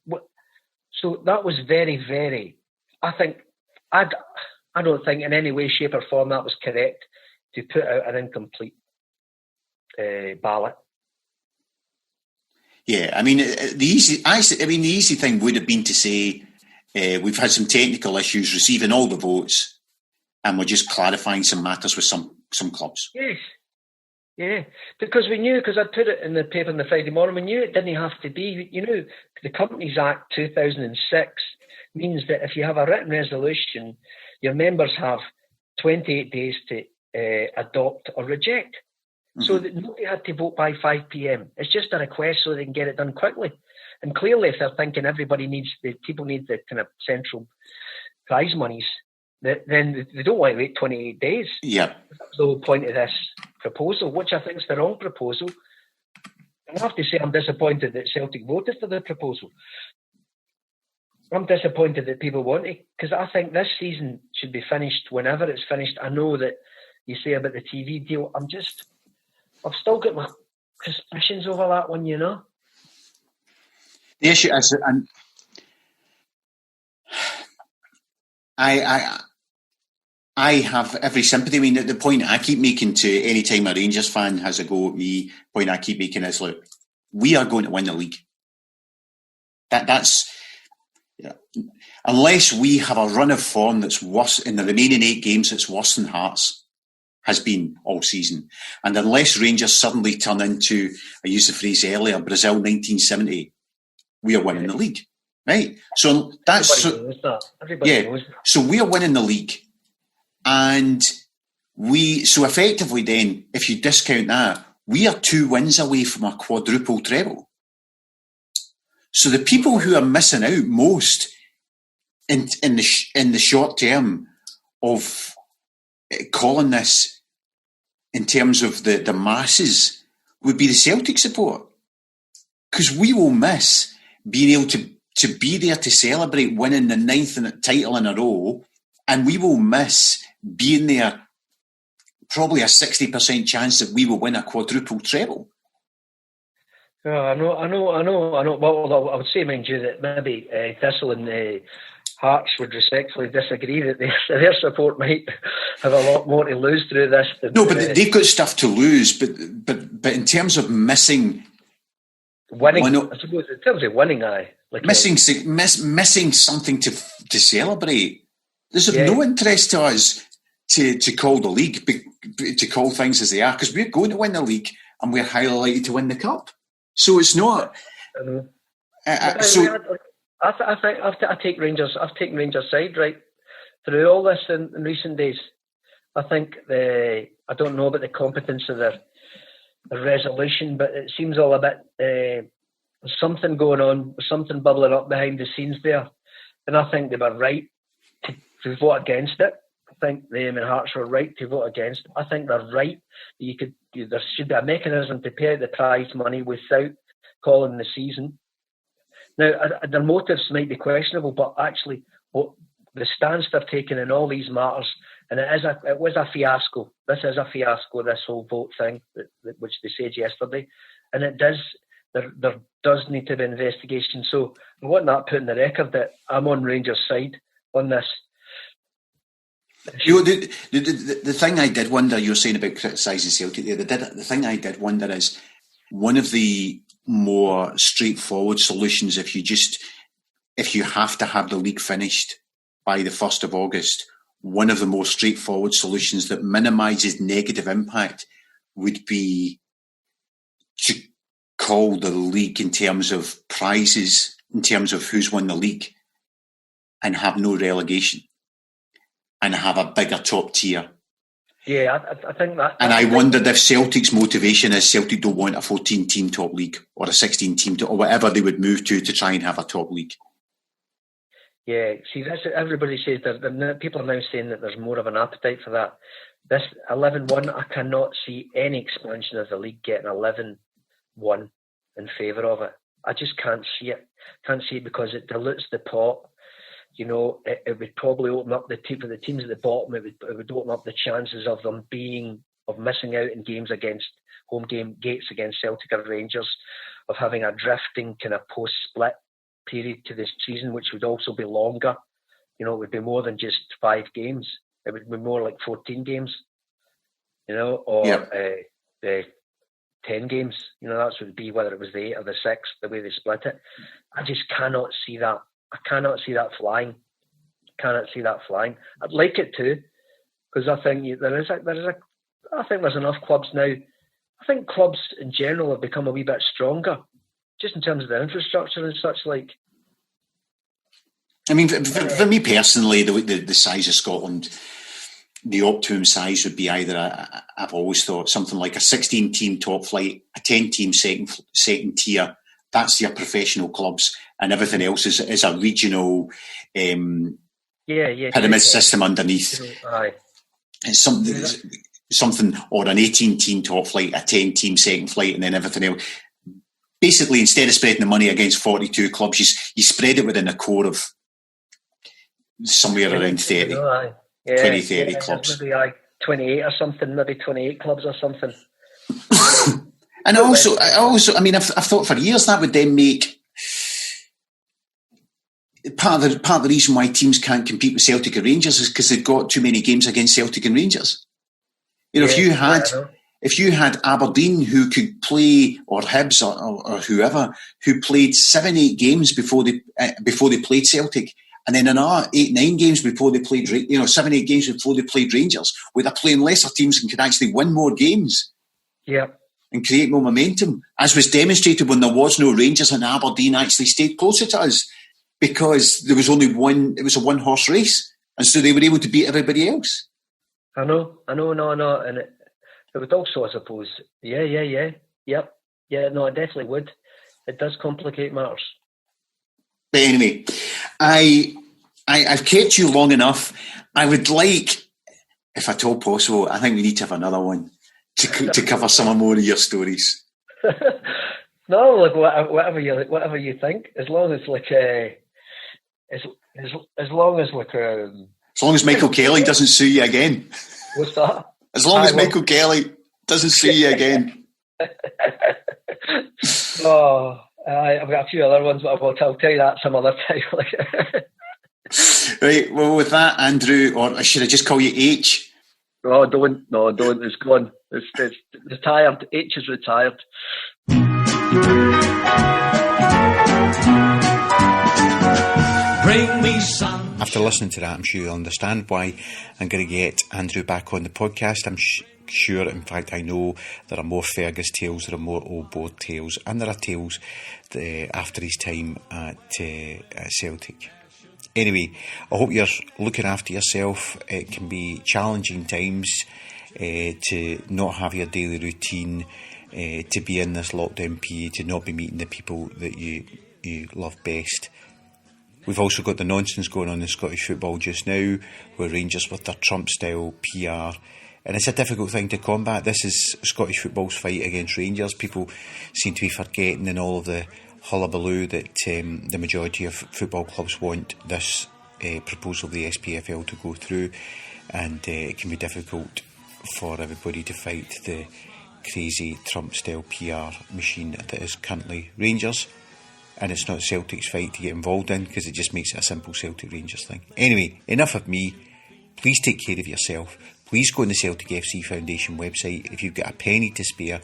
So that was very, very. I think I don't think in any way, shape, or form that was correct to put out an incomplete ballot. Yeah, the easy thing would have been to say we've had some technical issues receiving all the votes, and we're just clarifying some matters with some clubs. Yes, yeah, because we knew, because I put it in the paper on the Friday morning, we knew it didn't have to be. The Companies Act 2006 means that if you have a written resolution, your members have 28 days to adopt or reject. Mm-hmm. So that nobody had to vote by 5 p.m. It's just a request so they can get it done quickly. And clearly, if they're thinking people need the kind of central prize monies, then they don't want to wait 28 days. Yeah. That's the whole point of this proposal, which I think is the wrong proposal. And I have to say I'm disappointed that Celtic voted for the proposal. I'm disappointed that people want it, because I think this season should be finished whenever it's finished. I know that you say about the TV deal. I've still got my suspicions over that one, The issue is, and I have every sympathy. The point I keep making to any time a Rangers fan has a go at me, point I keep making is, look, we are going to win the league. That's... Yeah. Unless we have a run of form that's worse in the remaining 8 games, it's worse than Hearts has been all season. And unless Rangers suddenly turn into, I used the phrase earlier, Brazil 1970, we are winning the league. Right? So that's... Everybody knows that. So we are winning the league. And so effectively then, if you discount that, we are 2 wins away from a quadruple treble. So the people who are missing out most in the short term of calling this in terms of the masses would be the Celtic support, because we will miss being able to be there to celebrate winning the 9th title in a row, and we will miss being there. Probably a 60% chance that we will win a quadruple treble. I know. Well, I would say, mind you, that maybe Thistle and Hearts would respectfully disagree that their support might have a lot more to lose through this. No, but they've got stuff to lose. But in terms of missing winning, I suppose in terms of winning, missing something to celebrate. There's of no interest to us to call the league, to call things as they are, because we're going to win the league and we're highly likely to win the cup. So it's not. I think I've taken Rangers' side right through all this in recent days. I think I don't know about the competence of their resolution, but it seems all a bit there's something going on, something bubbling up behind the scenes there, and I think they were right to vote against it. I think them and Hearts were right to vote against it. I think they're right. There should be a mechanism to pay out the prize money without calling the season. Now, their motives might be questionable, but actually, what the stance they've taken in all these matters, and it was a fiasco. This is a fiasco, this whole vote thing, which they said yesterday, and there does need to be investigation. So I want that put in the record that I'm on Rangers' side on this. The thing I did wonder, you were saying about criticising Celtic there, the thing I did wonder is one of the more straightforward solutions, if you have to have the league finished by the 1st of August, one of the more straightforward solutions that minimises negative impact would be to call the league in terms of prizes, in terms of who's won the league, and have no relegation, and have a bigger top tier. Yeah, I think that. And I wondered if Celtic's motivation is Celtic don't want a 14-team top league or a 16-team or whatever they would move to try and have a top league. Yeah, see, that's everybody says that people are now saying that there's more of an appetite for that. This 11-1, I cannot see any expansion of the league getting 11-1 in favour of it. I just can't see it. Can't see it because it dilutes the pot. You know, it would probably open up for the teams at the bottom. It would open up the chances of them missing out in games against home game gates against Celtic or Rangers, of having a drifting kind of post-split period to this season, which would also be longer. You know, it would be more than just 5 games. It would be more like 14 games. You know, or 10 games. You know, that's what it would be, whether it was the 8 or the 6, the way they split it. I just cannot see that. I cannot see that flying. I'd like it to, because I think I think there's enough clubs now. I think clubs in general have become a wee bit stronger, just in terms of their infrastructure and such like. I mean, for me personally, the size of Scotland, the optimum size would be either, I've always thought, something like a 16-team top flight, a 10-team second tier. That's your professional clubs, and everything else is a regional pyramid system underneath. Aye. It's something, or an 18-team top flight, a 10-team second flight, and then everything else. Basically, instead of spreading the money against 42 clubs, you spread it within a core of somewhere around 30, 30 clubs. Maybe 28 or something, maybe 28 clubs or something. And also, I mean, I've thought for years that would then make part of the reason why teams can't compete with Celtic and Rangers is because they've got too many games against Celtic and Rangers. You know, if you had Aberdeen who could play, or Hibs or whoever, who played 7-8 games before they played Celtic, and then another 8-9 games before they played, 7-8 games before they played Rangers, where they're playing lesser teams and could actually win more games. Yeah. And create more momentum, as was demonstrated when there was no Rangers and Aberdeen actually stayed closer to us, because there was only one. It was a one-horse race, and so they were able to beat everybody else. I know, and it would also, I suppose, no, it definitely would. It does complicate matters. But anyway, I've kept you long enough. I would like, if at all possible, I think we need to have another one to cover some more of your stories. No, like whatever you think, as long as Michael Kelly doesn't sue you again. What's that? As long as Michael Kelly doesn't sue you again. I've got a few other ones, but I'll tell you that some other time. Right. Well, with that, Andrew, or should I just call you Aitch? No, don't. It's gone. It's retired. Aitch is retired. Bring me some. After listening to that, I'm sure you'll understand why I'm going to get Andrew back on the podcast. I'm sure, in fact, I know there are more Fergus tales, there are more Old Board tales, and there are tales after his time at Celtic. Anyway, I hope you're looking after yourself. It can be challenging times to not have your daily routine, to be in this lockdown period, to not be meeting the people that you love best. We've also got the nonsense going on in Scottish football just now, where Rangers with their Trump-style PR, and it's a difficult thing to combat. This is Scottish football's fight against Rangers. People seem to be forgetting in all of the hullabaloo that the majority of football clubs want this proposal of the SPFL to go through, and it can be difficult for everybody to fight the crazy Trump-style PR machine that is currently Rangers. And it's not Celtic's fight to get involved in, because it just makes it a simple Celtic Rangers thing. Anyway, enough of me. Please take care of yourself. Please go on the Celtic FC Foundation website. If you've got a penny to spare,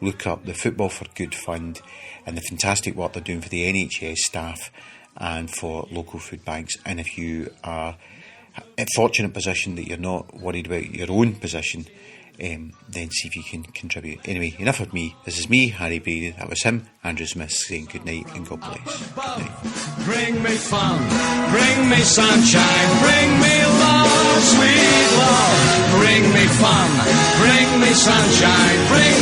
look up the Football for Good Fund and the fantastic work they're doing for the NHS staff and for local food banks. And if you are fortunate position that you're not worried about your own position, then see if you can contribute. Anyway, enough of me. This is me, Harry Brady. That was him, Andrew Smith, saying good night and God bless. Good night. Bring me fun, bring me sunshine, bring me love, sweet love. Bring me fun, bring me sunshine, bring